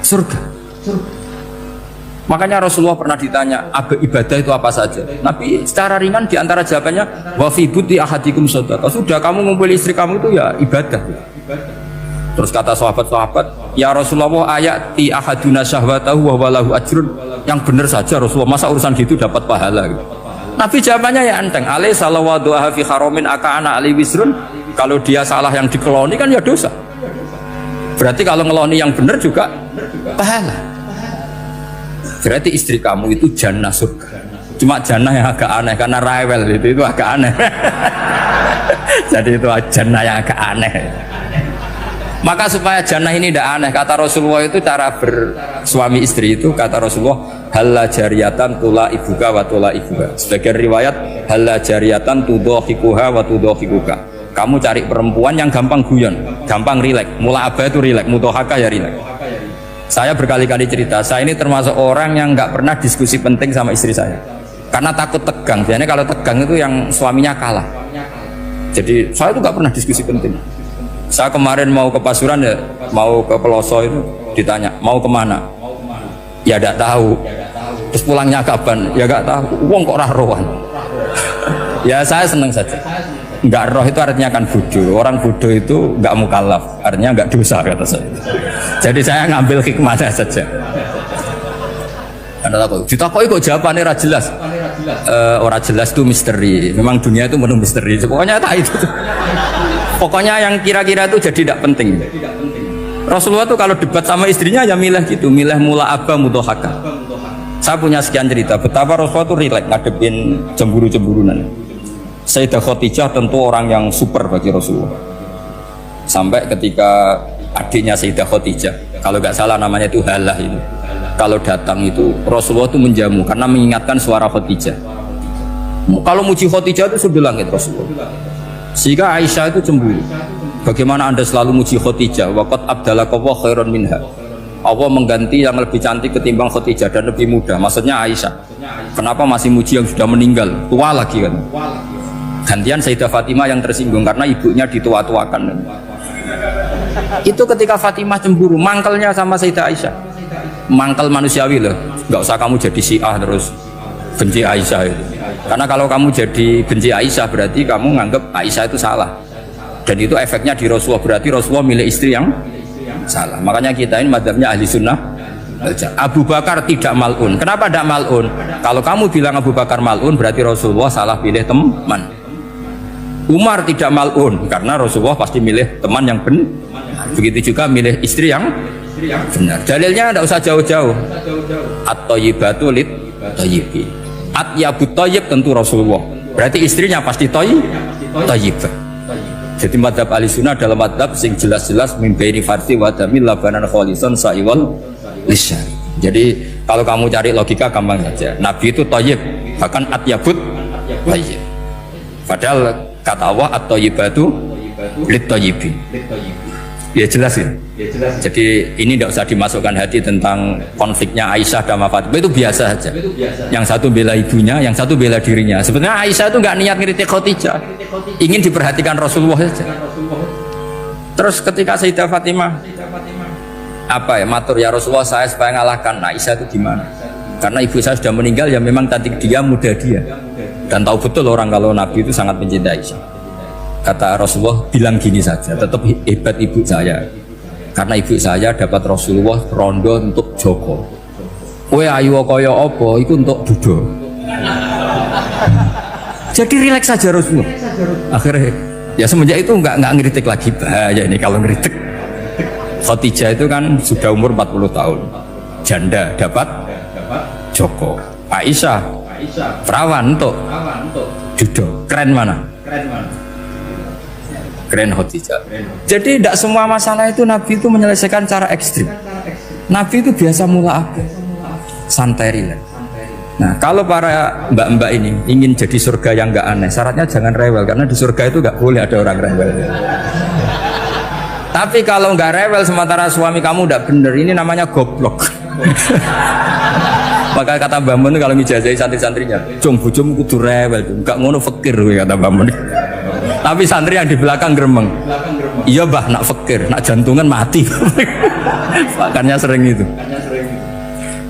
surga. Makanya Rasulullah pernah ditanya ibadah itu apa saja. Nabi secara ringan diantara jawabannya wa fi buti ahadikum shadaqah. Sudah kamu ngumpul istri kamu itu ya ibadah. Terus kata sahabat-sahabat, ya Rasulullah ayati ahaduna syahwatahu wa walahu ajrun. Yang benar saja Rasulullah, masa urusan gitu dapat pahala gitu. Nabi jawabannya ya enteng, alaih salawatu fi haramin aka'ana ali wisrun. Kalau dia salah yang dikeloni kan ya dosa. Berarti kalau ngeloni yang benar juga pahala. Berarti istri kamu itu jannah surga. Cuma jannah yang agak aneh karena rewel itu agak aneh. Jadi itu jannah yang agak aneh. Maka supaya jannah ini tidak aneh, kata Rasulullah itu cara bersuami istri itu kata Rasulullah halla jariyatan tula ibuka wa tula ibuka. Sebagian riwayat halla jariyatan tudhahikuha wa tudhahikuka. Kamu cari perempuan yang gampang guyon, gampang rileks. Mula abah itu rileks, mudhahaka ya rileks. Saya berkali-kali cerita, saya ini termasuk orang yang nggak pernah diskusi penting sama istri saya karena takut tegang. Biasanya kalau tegang itu yang suaminya kalah. Jadi saya itu nggak pernah diskusi penting. Saya kemarin mau ke Pasuruan ya, mau ke Peloso itu ditanya, mau kemana? Ya tidak tahu. Terus pulangnya kapan? Ya nggak tahu. Wong kok rohan. Ya saya senang saja. Nggak roh itu artinya kan bodoh. Orang bodoh itu nggak mukallaf, artinya nggak dosa kata saya. Jadi saya ngambil hikmahnya saja. Anda tahu? Ditakoi kok jawabannya ora jelas. Orang jelas itu misteri. Memang dunia itu penuh misteri. Pokoknya tak itu. Pokoknya yang kira-kira itu jadi tidak penting. Rasulullah tuh kalau debat sama istrinya ya milih gitu, milih mula abba mudohaka. Saya punya sekian cerita betapa Rasulullah tuh rileks ngadepin cemburu-cemburunan. Sayyidah Khadijah tentu orang yang super bagi Rasulullah. Sampai ketika adiknya Sayyidah Khadijah, kalau nggak salah namanya itu Halah itu, kalau datang itu Rasulullah itu menjamu karena mengingatkan suara Khadijah. Kalau muji Khadijah itu sudah langit Rasulullah. Sehingga Aisyah itu cemburu. Bagaimana anda selalu muji Khadijah? Waqad abdalakallahu khairan minha. Allah mengganti yang lebih cantik ketimbang Khadijah dan lebih muda. Maksudnya Aisyah. Kenapa masih muji yang sudah meninggal? Tua lagi kan? Gantian Sayyidah Fatimah yang tersinggung karena ibunya ditua-tuakan. Itu ketika Fatimah cemburu, mangkelnya sama Sayyidah Aisyah. Mangkel manusiawi loh. Nggak usah kamu jadi Syiah terus benci Aisyah itu. Karena kalau kamu jadi benci Aisyah berarti kamu nganggap Aisyah itu salah. Dan itu efeknya di Rasulullah, berarti Rasulullah milih istri yang salah. Makanya kita ini madzhabnya ahli sunnah. Abu Bakar tidak mal'un. Kenapa tidak mal'un? Kalau kamu bilang Abu Bakar mal'un berarti Rasulullah salah pilih teman. Umar tidak mal'un karena Rasulullah pasti milih teman yang benar. Begitu juga milih istri yang benar. Dalilnya tidak usah jauh-jauh. At-thayyibatu lit-thayyibi. At-yabut thayyib tentu Rasulullah. Berarti istrinya pasti thayyibah. Jadi madhab ahli sunnah dalam madhab sing jelas-jelas mimbaini farsi wadamil labanan kholisan sa'iwal lisyari. Jadi kalau kamu cari logika gampang saja. Nabi itu thayyib, bahkan atyabut thayyib. Padahal kata Allah at-thayyibatu lit-thayyibin. Ya jelas ya. Jadi ini tidak usah dimasukkan hati tentang konfliknya Aisyah dan Fatimah, itu biasa saja. Yang satu bela ibunya, yang satu bela dirinya. Sebenarnya Aisyah itu nggak niat ngiritik Khadijah, ingin diperhatikan Rasulullah saja. Terus ketika Sayyidah Fatimah apa ya matur ya Rasulullah saya supaya ngalahkan Aisyah itu gimana? Karena ibu saya sudah meninggal ya memang cantik dia, muda dia, dan tahu betul orang kalau Nabi itu sangat mencintai Aisyah. Kata Rasulullah bilang gini saja, tetap hebat ibu saya karena ibu saya dapat Rasulullah rondo untuk Joko. Kowe ayu kaya apa iku untuk Dudo. Jadi rileks saja Rasulullah. Akhirnya ya semenjak itu nggak ngeritik lagi. Bahaya ini kalau ngeritik. Khadijah itu kan sudah umur 40 tahun, janda dapat Joko. Aisyah perawan untuk Dudo. Keren mana? Keren Khadijah. Jadi tidak semua masalah itu Nabi itu menyelesaikan cara ekstrim. Nabi itu biasa mula apa? Santai rileks. Nah kalau para mbak-mbak ini ingin jadi surga yang nggak aneh, syaratnya jangan rewel karena di surga itu nggak boleh ada orang rewel. Tapi kalau nggak rewel sementara suami kamu nggak bener, ini namanya goblok. Maka kata Mbak Mun kalau ngijazahi santri-santrinya, "Jong bojomu kudu rewel, nggak ngono fakir," kata Mbak Mun. Tapi santri yang di belakang gremeng. Iya bah, nak fakir, nak jantungan mati. Makanya sering itu.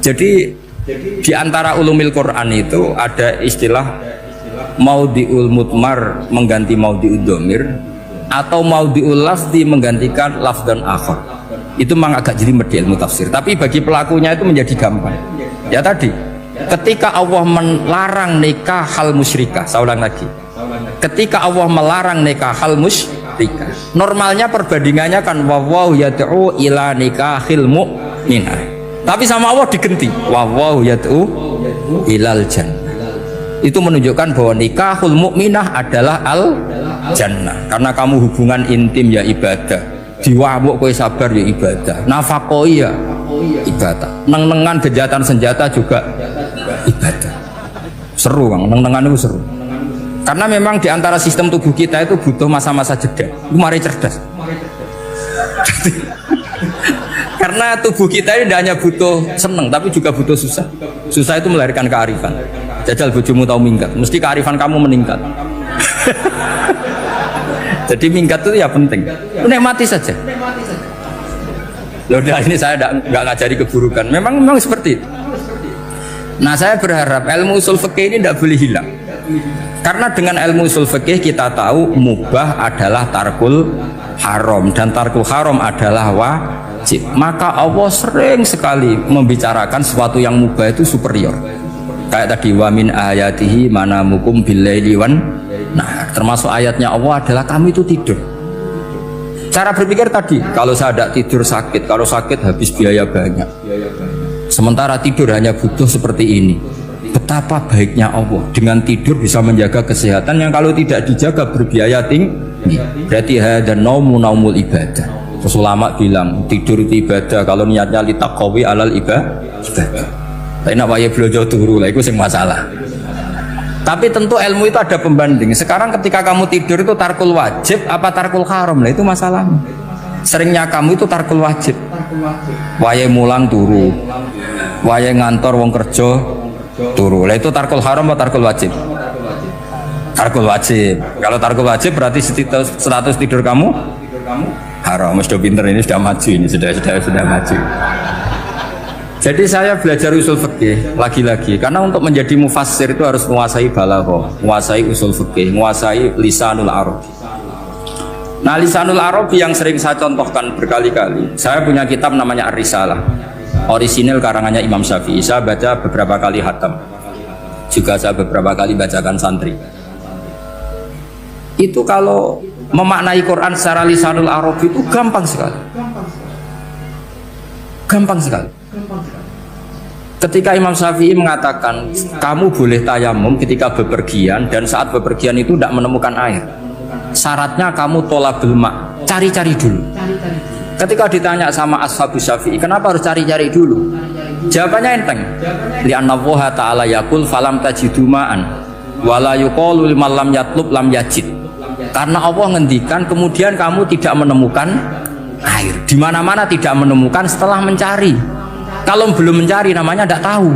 Jadi di antara ulumil Quran itu ada istilah maudhi'ul mutmar mengganti maudhi'ud dhamir atau maudhi'ul lafzi menggantikan lafdan akhar. Itu memang agak jelimet di ilmu tafsir, tapi bagi pelakunya itu menjadi gampang. Ya tadi, ketika Allah melarang nikah hal musyrikah, saya ulang lagi. Ketika Allah melarang nikah hal musyrikah, normalnya perbandingannya kan wawahu yad'u ila nikahil mu'minah. Tapi sama Allah digenti wawahu yad'u ilal jannah. Itu menunjukkan bahwa nikahul mu'minah adalah al jannah. Karena kamu hubungan intim ya ibadah, diwamuk kowe sabar ya ibadah, nafakoi ya ibadah, neng-nengan kejahatan senjata juga ibadah. Seru Bang, neng-nengan itu seru. Karena memang di antara sistem tubuh kita itu butuh masa-masa jeda. Itu mari cerdas. Karena tubuh kita ini tidak hanya butuh seneng, tapi juga butuh susah. Susah itu melahirkan kearifan. Jajal bojomu tahu minggat, mesti kearifan kamu meningkat. Jadi minggat itu ya penting. Nikmati saja. Loh, ini saya nggak ngajari keburukan. Memang seperti itu. Nah, saya berharap ilmu usul fikih ini tidak boleh hilang. Karena dengan ilmu usul fikih kita tahu mubah adalah tarkul haram dan tarkul haram adalah wajib. Maka Allah sering sekali membicarakan sesuatu yang mubah itu superior. Kayak tadi wa min ayatihi manamukum billaili wan. Nah, termasuk ayatnya Allah adalah kamu itu tidur. Cara berpikir tadi, kalau saya tidak tidur sakit, kalau sakit habis biaya banyak. Sementara tidur hanya butuh seperti ini. Betapa baiknya Allah dengan tidur bisa menjaga kesehatan yang kalau tidak dijaga berbiaya tinggi. Berarti hadan naumul ibadah. Terus ulama bilang tidur itu ibadah kalau niatnya litaqawi alal ibadah. Tapi nak wae blojo turu lah itu sing masalah. Tapi tentu ilmu itu ada pembanding. Sekarang ketika kamu tidur itu tarkul wajib apa tarkul haram lah itu masalahnya. Seringnya kamu itu tarkul wajib. Wae mulang turu. Wae ngantor wong kerja turu. Lah itu tarkul haram atau tarkul wajib? Tarkul wajib. Kalau tarkul wajib berarti status tidur kamu haram. Sudah pinter ini, sudah maju ini, sudah maju. Jadi saya belajar usul fikih lagi-lagi karena untuk menjadi mufassir itu harus menguasai balaghah, menguasai usul fikih, menguasai lisanul arab. Nah, lisanul arab yang sering saya contohkan berkali-kali. Saya punya kitab namanya Ar-Risalah. Orisinil karangannya Imam Syafi'i. Saya baca beberapa kali khatam. Juga saya beberapa kali bacakan santri. Itu kalau memaknai Quran secara lisanul arab itu gampang sekali. Gampang sekali. Ketika Imam Syafi'i mengatakan kamu boleh tayamum ketika bepergian dan saat bepergian itu tidak menemukan air, syaratnya kamu tolabul ma, cari-cari dulu. Ketika ditanya sama ashabus Syafi'i kenapa harus cari-cari dulu, jawabannya enteng. Li'anna Allah ta'ala yaqul falam tajidu ma'an wala yuqalu liman lam yatlub lam yajid. Karena Allah ngendikan kemudian kamu tidak menemukan air, di mana-mana tidak menemukan setelah mencari. Kalau belum mencari namanya tidak tahu.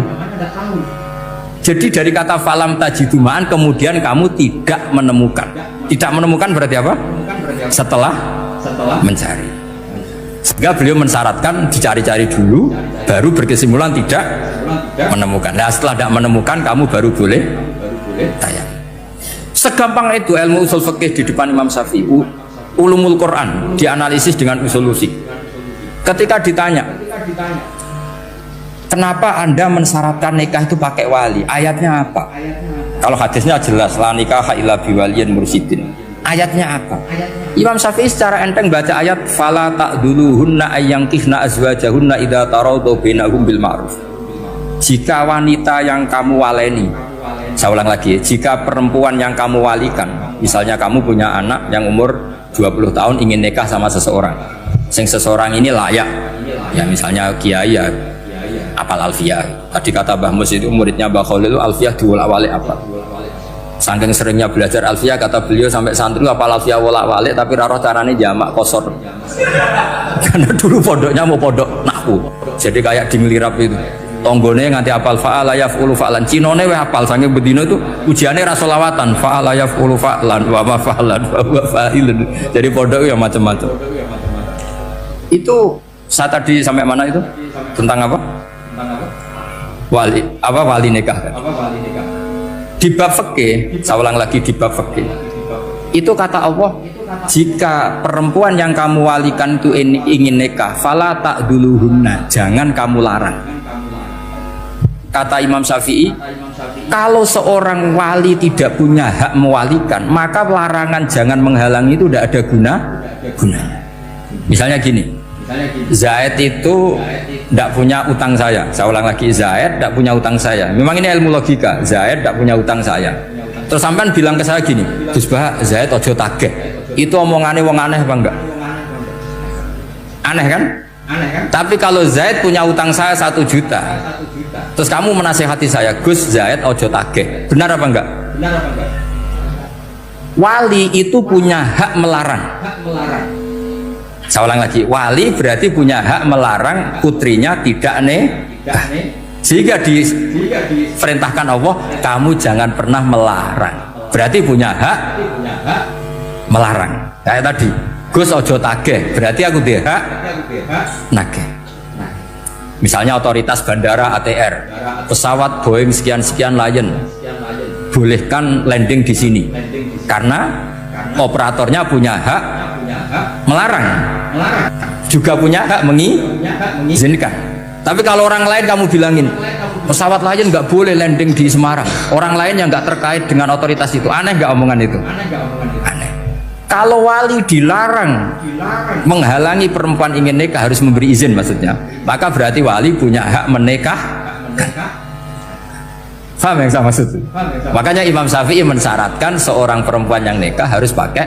Jadi dari kata falam tajidumaan kemudian kamu tidak menemukan. Tidak menemukan berarti apa? Setelah mencari. Sehingga beliau mensyaratkan dicari-cari dulu, baru berkesimpulan tidak menemukan. Nah, setelah tidak menemukan kamu baru boleh tayang. Segampang itu ilmu usul fikih di depan Imam Syafi'i. Ulumul Quran dianalisis dengan usul fisik. Ketika ditanya kenapa Anda mensyaratkan nikah itu pakai wali? Ayatnya apa? Kalau hadisnya jelas la nikaha illa biwaliyin mursyidin. Ayatnya apa? Imam Syafi'i secara enteng baca ayat fala ta'duluhunna ayyankihna azwajahunna idza taradhu bainahum bil ma'ruf. Jika wanita yang kamu waleni, saya ulang lagi, jika perempuan yang kamu walikan, misalnya kamu punya anak yang umur 20 tahun ingin nikah sama seseorang, seseorang ini layak, ya misalnya kiai ya apal alfiyah. Tadi kata Mbah Mus itu muridnya Mbah Khalil itu alfiyah diwolak-walik apa. Saking seringnya belajar alfiyah kata beliau sampai santri apal alfiyah wolak-walik tapi raro carane jamak kosor. Karena dulu pondoknya mau pondok nahwu. Jadi kayak di ngelirap itu. Tonggone nganti apal fa'ala yaf'ulu fa'lan. Cinone weh apal saking bedino itu ujiane ra selawatan fa'ala yaf'ulu fa'lan wa ma fa'lan wa fa'ilun. Jadi pondok ya macam-macam. Itu saya tadi sampai mana itu? Tentang apa? Wali nikah kan? Di bab fikih, saya ulang lagi di bab fikih. Itu kata Allah, jika perempuan yang kamu walikan itu ingin nikah, fala ta'duluhunna, jangan kamu larang. Kata Imam Syafi'i, kalau seorang wali tidak punya hak mewalikan, maka larangan jangan menghalangi itu tidak ada gunanya. Misalnya gini, Zaid itu tidak punya utang saya ulang lagi, Zaid tidak punya utang saya. Memang ini ilmu logika, Zaid tidak punya utang saya. Terus sampean bilang ke saya gini, Gus Bah, Zaid ojo tageh. Itu omongannya wong aneh apa enggak? Aneh kan? Tapi kalau Zaid punya utang saya 1 juta, terus kamu menasehati saya, Gus Zaid ojo tageh, benar apa enggak? Wali itu punya hak melarang. Saya ulang lagi, wali berarti punya hak melarang putrinya tidak nikah. Jika diperintahkan Allah, kamu jangan pernah melarang. Berarti punya hak melarang. Kayak tadi, Gus ojo tagih, berarti aku dia hak nagih. Misalnya otoritas bandara ATR, pesawat Boeing sekian-sekian Lion, bolehkan landing di sini, karena operatornya punya hak melarang, juga punya hak mengizinkan. Tapi kalau orang lain kamu bilangin, pesawat Lion nggak boleh landing di Semarang, orang lain yang nggak terkait dengan otoritas itu, aneh nggak omongan itu? Aneh. Kalau wali dilarang menghalangi perempuan ingin nikah harus memberi izin maksudnya, maka berarti wali punya hak menikah. Paham yang saya maksud? Makanya Imam Syafi'i mensyaratkan seorang perempuan yang nikah harus pakai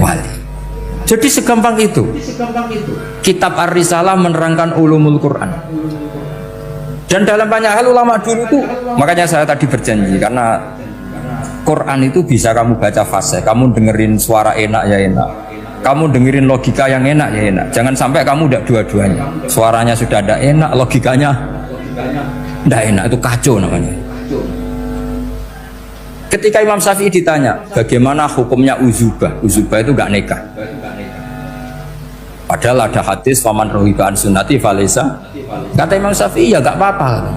wali. Jadi segampang itu. Kitab Ar-Risalah menerangkan ulumul Quran. Dan dalam banyak hal ulama dulu itu, makanya saya tadi berjanji, karena Quran itu bisa kamu baca fase, kamu dengerin suara enak ya enak, kamu dengerin logika yang enak ya enak. Jangan sampai kamu udah dua-duanya, suaranya sudah ada enak, logikanya tidak enak, itu kacau namanya. Ketika Imam Syafi'i ditanya bagaimana hukumnya uzubah, uzubah itu gak nikah, padahal ada hadis faman rohiba an sunnati falesa, kata Imam Syafi'i ya gak apa-apa.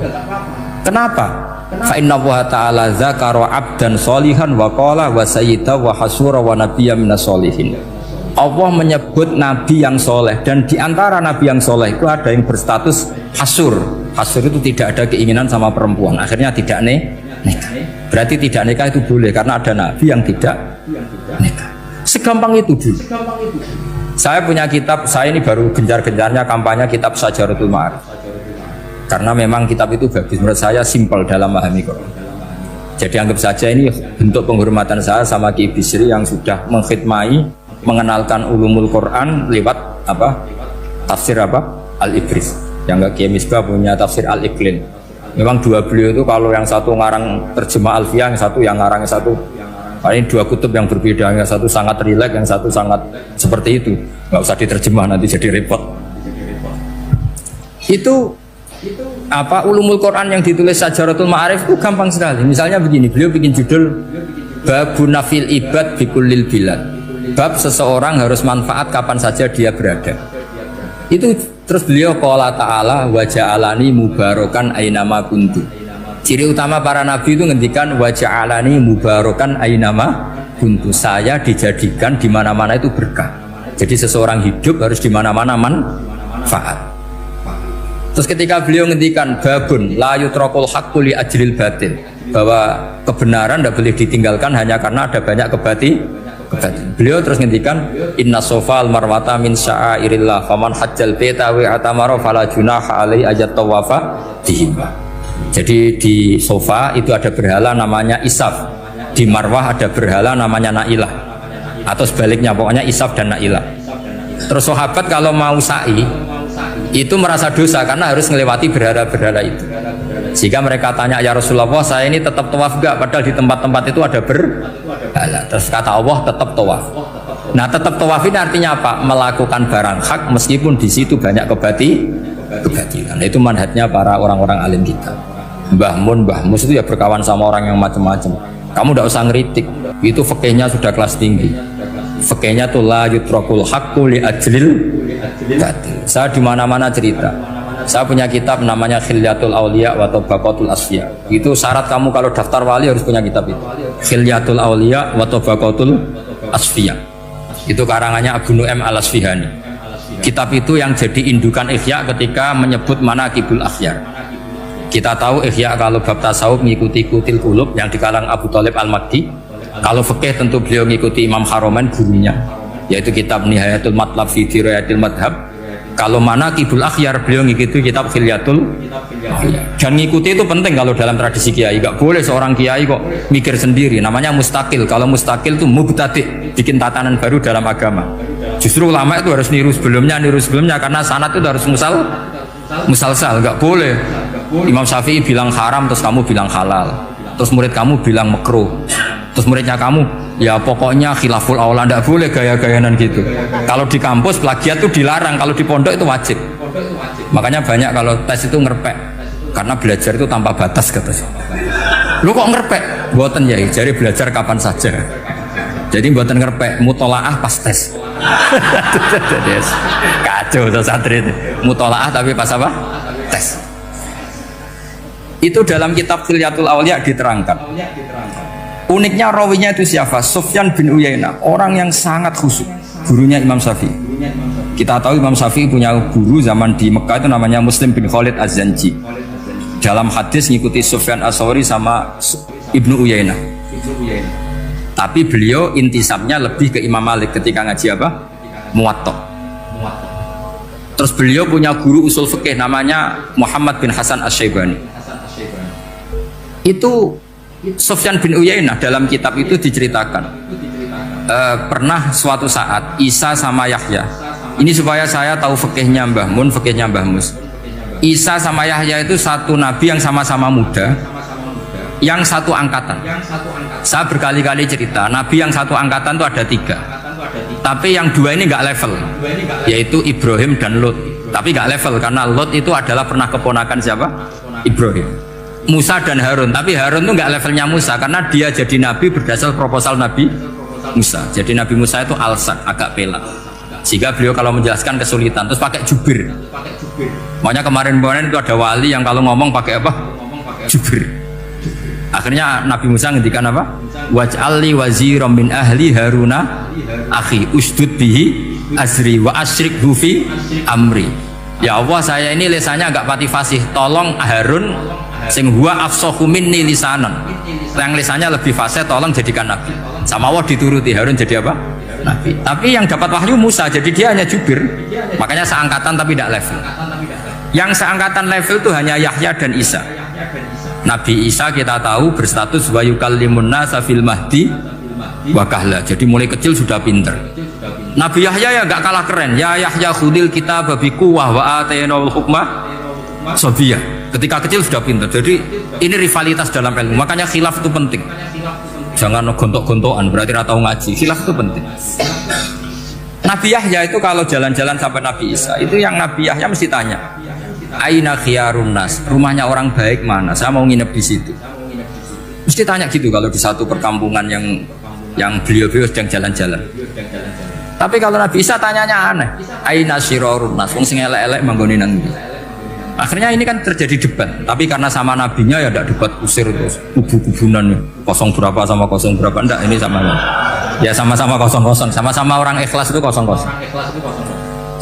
Kenapa? Fa inna Allah ta'ala dzakara 'abdan sholihan wa qala wa sayyida wa hasura wa nabiyya minas sholihin. Allah menyebut nabi yang soleh, dan diantara nabi yang soleh itu ada yang berstatus hasur. Hasur itu tidak ada keinginan sama perempuan, akhirnya tidak nikah. Berarti tidak nikah itu boleh karena ada nabi yang tidak nikah. Segampang itu dulu. Saya punya kitab, saya ini baru gencar-gencarnya kampanye kitab Syajaratul Ma'arif, karena memang kitab itu bagus, menurut saya simpel dalam memahami Quran. Jadi anggap saja ini bentuk penghormatan saya sama Ki Bisri yang sudah mengkhidmai, mengenalkan ulumul Quran lewat apa? Tafsir apa? Al-Ibris. Yang Ki Misbah punya tafsir Al-Iqlin. Memang dua beliau itu kalau yang satu ngarang terjemah Alfiyah, yang satu yang ngarang satu. Ini dua kutub yang berbeda, yang satu sangat rileks, yang satu sangat seperti itu. Nggak usah diterjemah nanti jadi repot. Itu apa ulumul Quran yang ditulis Syajaratul Ma'arif itu gampang sekali. Misalnya begini, beliau bikin judul Babun Nafil Ibad Bikullil Bilad, bab seseorang harus manfaat kapan saja dia berada. Itu terus beliau qala ta'ala wa ja'alani mubarakan ainama kuntu. Ciri utama para nabi itu ngendikan wa ja'alani mubarakan ainama kuntu, saya dijadikan di mana-mana itu berkah. Jadi seseorang hidup harus di mana-mana manfaat. Terus ketika beliau ngendikan babun la yutrakul haqqu li ajril batil, bahwa kebenaran tidak boleh ditinggalkan hanya karena ada banyak kebatilan. Beliau terus ngendikan inna sofal marwata min sya'airillah faman hajjal baita wa atamara fala junaha alai ajat tawafa dihim. Jadi di sofa itu ada berhala namanya Isaf, di Marwah ada berhala namanya Nailah, atau sebaliknya pokoknya Isaf dan Nailah. Terus sahabat kalau mau sa'i itu merasa dosa karena harus melewati berhala-berhala itu, sehingga mereka tanya, ya Rasulullah, saya ini tetap tawaf gak? Padahal di tempat-tempat itu ada berhala. Terus kata Allah, tetap tawaf. Nah, tetap tawaf ini artinya apa? Melakukan barang hak meskipun di situ banyak kebatilan. Nah, itu manhajnya para orang-orang alim kita. Mbah Mus itu ya berkawan sama orang yang macam-macam. Kamu tidak usah ngeritik, itu fikihnya sudah kelas tinggi. Fikihnya tuh la yutrakul haqqu li ajlil batil. Saya di mana-mana cerita. Saya punya kitab namanya Khilyatul Auliya wa Tabaqatul Asfiya. Itu syarat kamu kalau daftar wali harus punya kitab itu. Khilyatul Auliya wa Tabaqatul Asfiya. Itu karangannya Abu Nu'aim Al-Asfihani. Kitab itu yang jadi indukan Ihya ketika menyebut manaqibul akhyar. Kita tahu Ihya kalau bab tasawuf mengikuti Kutil Qulub yang dikalang Abu Thalib Al-Makdi. Kalau fikih tentu beliau mengikuti Imam Haromen gurunya, yaitu kitab Nihayatul Matlab fi Dirayatil Madhab. Kalau manaqibul akhyar beliau mengikuti kitab Khilyatul. Dan ngikuti itu penting kalau dalam tradisi kiai. Gak boleh seorang kiai kok mikir sendiri, namanya mustakil. Kalau mustakil itu mubtadi', bikin tatanan baru dalam agama. Justru ulama itu harus niru sebelumnya karena sanad itu harus musalsal. Gak boleh Imam Syafi'i bilang haram terus kamu bilang halal, terus murid kamu bilang makruh, terus muridnya kamu ya pokoknya khilaful aula. Tidak boleh gaya-gayanan gitu. Kalau di kampus plagiat itu dilarang, kalau di pondok itu wajib. Makanya banyak kalau tes itu ngerpek, karena belajar itu tanpa batas katanya. Lu kok ngerpek? Boten ya, jadi belajar kapan saja. Jadi buatan ngerpek mutolaah pas tes. Kacau tuh santri itu. Mutolaah tapi pas apa? Tes. Itu dalam kitab Khilyatul Awliya diterangkan. Uniknya rawinya itu siapa? Sufyan bin Uyainah, orang yang sangat khusyuk, gurunya Imam Syafi'i. Kita tahu Imam Syafi'i punya guru zaman di Mekah itu namanya Muslim bin Khalid Az-Zanji. Dalam hadis ngikuti Sufyan As-Sawri sama Ibnu Uyainah. Tapi beliau intisabnya lebih ke Imam Malik ketika ngaji apa? Muwatta. Terus beliau punya guru usul fikih namanya Muhammad bin Hasan Asy-Syaibani. Itu Sufyan bin Uyainah dalam kitab itu diceritakan pernah suatu saat Isa sama Yahya, ini supaya saya tahu fikihnya Mbah Mun, fikihnya Mbah Mus. Isa sama Yahya itu satu nabi yang sama-sama muda, yang satu angkatan. Saya berkali-kali cerita, nabi yang satu angkatan itu ada 3, tapi yang 2 ini nggak level, yaitu Ibrahim dan Lot. Tapi nggak level karena Lot itu adalah pernah keponakan siapa? Ibrahim. Musa dan Harun, tapi Harun itu nggak levelnya Musa karena dia jadi nabi berdasar proposal Nabi Musa. Jadi Nabi Musa itu alsak, agak pelak, sehingga beliau kalau menjelaskan kesulitan terus pakai jubir. Makanya kemarin-kemarin itu ada wali yang kalau ngomong pakai apa? Jubir. Akhirnya Nabi Musa ngendikan apa? Waj'alli waziran min ahli Haruna akhi usdud bihi azri wa asyrikhu fi amri. Ya Allah, saya ini lisannya agak pati fasih, tolong Harun sing huwa afsahu minni lisanan, yang lisannya lebih fasih tolong jadikan nabi. Sama Allah dituruti, Harun jadi apa? Nabi. Tapi yang dapat wahyu Musa, jadi dia hanya jubir. Makanya seangkatan tapi tidak level. Yang seangkatan level itu hanya Yahya dan Isa. Nabi Isa kita tahu berstatus wa yukallimun nasa fil mahdi wa kahla. Jadi mulai kecil sudah pinter. Nabi Yahya ya gak kalah keren. Ya Yahya khudil kitab bi quwwah wa atainal hukma sabiyah. Ketika kecil sudah pintar. Jadi ini rivalitas dalam ilmu. Makanya khilaf itu penting. Jangan gontok-gontokan berarti ratau ngaji. Khilaf itu penting. Nabi Yahya itu kalau jalan-jalan sampai Nabi Isa, itu yang Nabi Yahya mesti tanya, aina khiyarun nas, rumahnya orang baik mana? Saya mau nginep di situ. Mesti tanya gitu kalau di satu perkampungan yang beliau-beliau sedang jalan-jalan. Tapi kalau Nabi Isa tanyanya aneh, aina syirarun nas, wong sing elek-elek manggone nang ndi. Akhirnya ini kan terjadi debat, tapi karena sama nabinya ya tidak debat kusir terus kubu-kubunan kosong berapa sama kosong berapa, enggak, ini sama ya sama-sama kosong-kosong, sama-sama orang ikhlas itu kosong-kosong.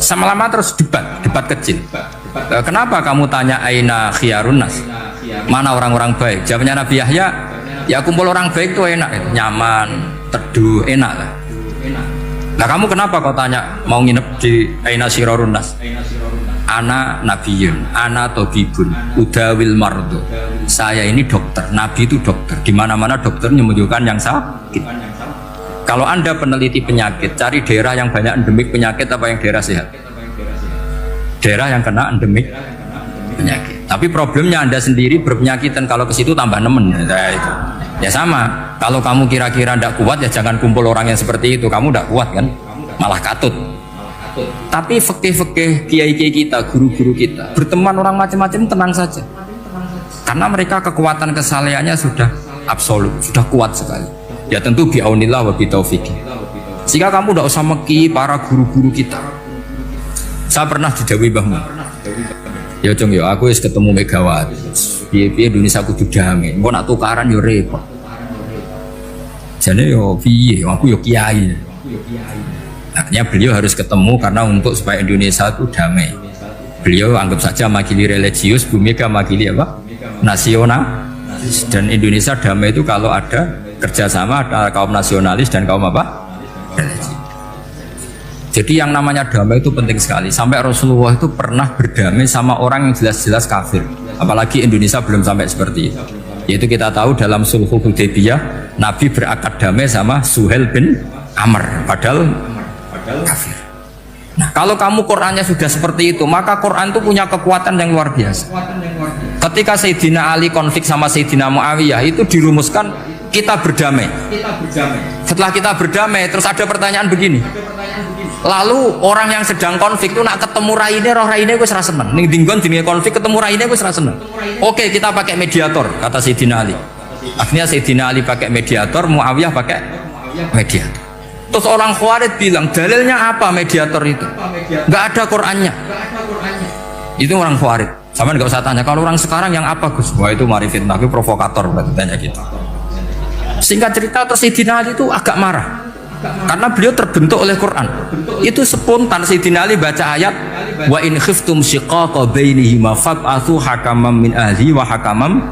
Sama lama terus debat kecil. Kenapa kamu tanya aina khiyarun nas, mana orang-orang baik? Jawabnya Nabi Yahya, ya kumpul orang baik itu enak, nyaman, teduh, enak lah. Nah kamu kenapa kau tanya mau nginep di aina syirarun nas? Ana nabiyun, ana tobibun, udawil mardo. Saya ini dokter, nabi itu dokter. Di mana-mana dokter menyembuhkan yang sakit. Kalau Anda peneliti penyakit, cari daerah yang banyak endemik penyakit apa yang daerah sehat? Daerah yang kena endemik penyakit. Tapi problemnya Anda sendiri berpenyakit dan kalau ke situ tambah nemen. Nah, itu. Ya sama. Kalau kamu kira-kira tidak kuat ya jangan kumpul orang yang seperti itu. Kamu tidak kuat kan? Malah katut. Tapi fikih-fikih kiai-kiai kita, guru-guru kita, berteman orang macam-macam tenang saja. Karena mereka kekuatan kesalehannya sudah absolut, sudah kuat sekali. Ya tentu bi'aunillah wa bitaufiqih. Sehingga kamu tidak usah meki para guru-guru kita. Saya pernah didhawuhi Mbah Mun. Ya Cung ya aku wis ketemu Megawati. Piye-piye Indonesia kudu damai. Engko nak tukaran yo repot. Jane yo piye aku yo kiai. Akhirnya beliau harus ketemu karena untuk supaya Indonesia itu damai. Beliau anggap saja makili religius, Bu Mega makili apa? Nasional. Dan Indonesia damai itu kalau ada kerjasama antara kaum nasionalis dan kaum apa? Religi. Jadi yang namanya damai itu penting sekali. Sampai Rasulullah itu pernah berdamai sama orang yang jelas-jelas kafir. Apalagi Indonesia belum sampai seperti itu. Yaitu kita tahu dalam Sulhul Hudaybiyah, Nabi berakad damai sama Suhail bin Amr. Padahal kafir. Nah, kalau kamu Qurannya sudah seperti itu, maka Quran itu punya kekuatan yang luar biasa. Ketika Sayyidina Ali konflik sama Sayyidina Muawiyah itu dirumuskan kita berdamai. Setelah kita berdamai, terus ada pertanyaan begini. Lalu orang yang sedang konflik itu nak ketemu raine, roh raine gue serasa seneng. Ning dinggon dinge konflik ketemu raine gue serasa seneng. Oke, kita pakai mediator, kata Sayyidina Ali. Akhirnya Sayyidina Ali pakai mediator, Muawiyah pakai mediator. Terus orang Khawarij bilang dalilnya apa mediator itu? Nggak ada Qurannya. Itu orang Khawarij. Sama nggak usah tanya. Kalau orang sekarang yang apa Gus? Wah itu mari fitnah, itu provokator berarti tanya gitu. Singkat cerita terus Sayyidina Ali itu agak marah karena beliau terbentuk oleh Quran. Itu spontan Sayyidina Ali baca ayat wa in khiftum shiqaqa bainihima fab'atsu hakaman min ahli wa hakaman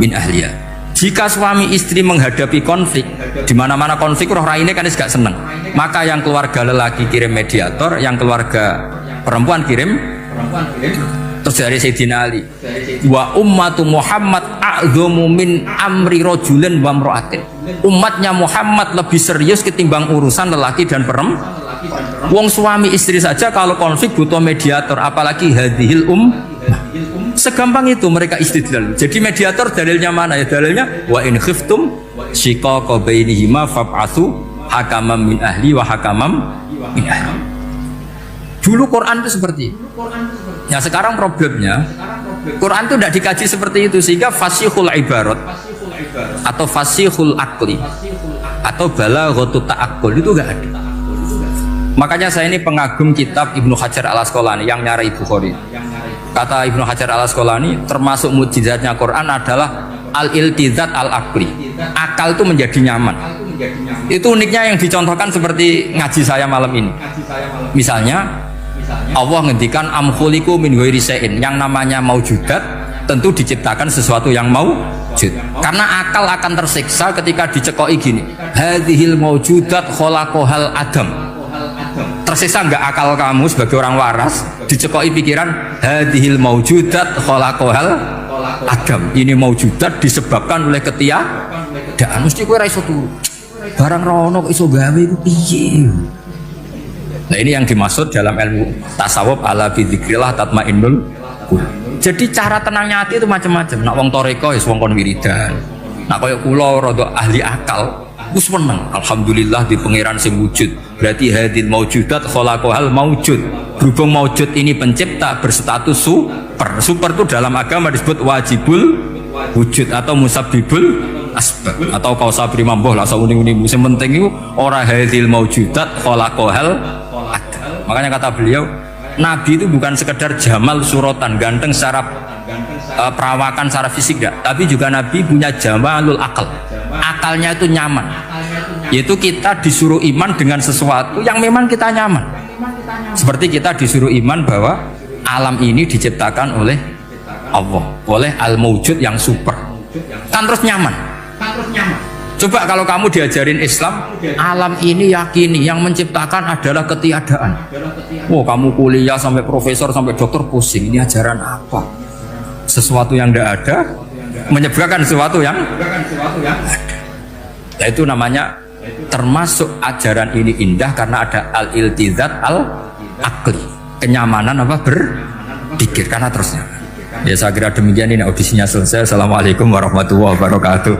min ahliya. Jika suami istri menghadapi konflik, di mana-mana konflik roh raine kan gak seneng, maka yang keluarga lelaki kirim mediator, yang keluarga perempuan kirim. Terus dari Sayyidina Ali wa ummatu Muhammad a'dhamu min amri rajulin wa imra'atin. Umatnya Muhammad lebih serius ketimbang urusan lelaki dan perempuan. Wong suami istri saja kalau konflik butuh mediator, apalagi hadhil segampang itu mereka istidlal. Jadi mediator dalilnya mana ya? Dalilnya wa in khiftum shiqaqa bainihima fab'atsu hakaman min ahli wa hakaman min ahli. Dulu Quran itu seperti itu. Ya sekarang problemnya Quran itu tidak dikaji seperti itu, sehingga fasihul ibarat atau fasihul akli atau balaghatut ta'aqqul itu enggak ada. Makanya saya ini pengagum kitab Ibnu Hajar al-Asqalani yang nyari Bukhari. Kata Ibnu Hajar al-Asqalani, termasuk mukjizatnya Quran adalah al-iltizat al-aqli. Akal itu menjadi nyaman. Itu uniknya yang dicontohkan seperti ngaji saya malam ini. Misalnya Allah ngendikan am khuliqu min ghairi syai'in, yang namanya maujudat tentu diciptakan sesuatu yang maujud. Karena akal akan tersiksa ketika dicekoki gini, hadhil maujudat khalaqahal adam. Tersiksa enggak akal kamu sebagai orang waras dicekoki pikiran hadhil maujudat khalaqahal adam. Ini maujudat disebabkan oleh ketiadaan. Mesti kowe ra iso turu. Barang rono kok iso gawe iku piye? Nah ini yang dimaksud dalam ilmu tasawuf ala bidzikrillah tatmainnul qulub. Jadi cara tenangnya hati itu macam-macam. Nak wong toreko ya wong kon wiridan. Nak koyo kula rada ahli akal, wis meneng. Alhamdulillah di pangeran sing wujud. Berarti hadil maujudat khalaqahal maujud. Berhubung maujud ini pencipta berstatus super. Super itu dalam agama disebut wajibul wujud atau musabbibul asbab atau kausa primamboh lah sauning-uning. Sing penting itu ora hadil maujudat khalaqahal. Makanya kata beliau, Nabi itu bukan sekedar jamal suratan, ganteng secara perawakan, secara fisik enggak, tapi juga Nabi punya jamalul akal. Akalnya itu nyaman. Yaitu kita disuruh iman dengan sesuatu yang memang kita nyaman. Seperti kita disuruh iman bahwa alam ini diciptakan oleh Allah, oleh al-mawjud yang super. Kan terus nyaman. Coba kalau kamu diajarin Islam, alam ini yakini yang menciptakan adalah ketiadaan. Oh, kamu kuliah sampai profesor sampai dokter pusing. Ini ajaran apa? Sesuatu yang tidak ada menyebabkan sesuatu yang ada. Nah, itu namanya termasuk ajaran ini indah karena ada al-iltizat al-aqli. Kenyamanan apa berpikir karena terusnya. Ya saya kira demikian, ini audisinya selesai. Assalamualaikum warahmatullahi wabarakatuh.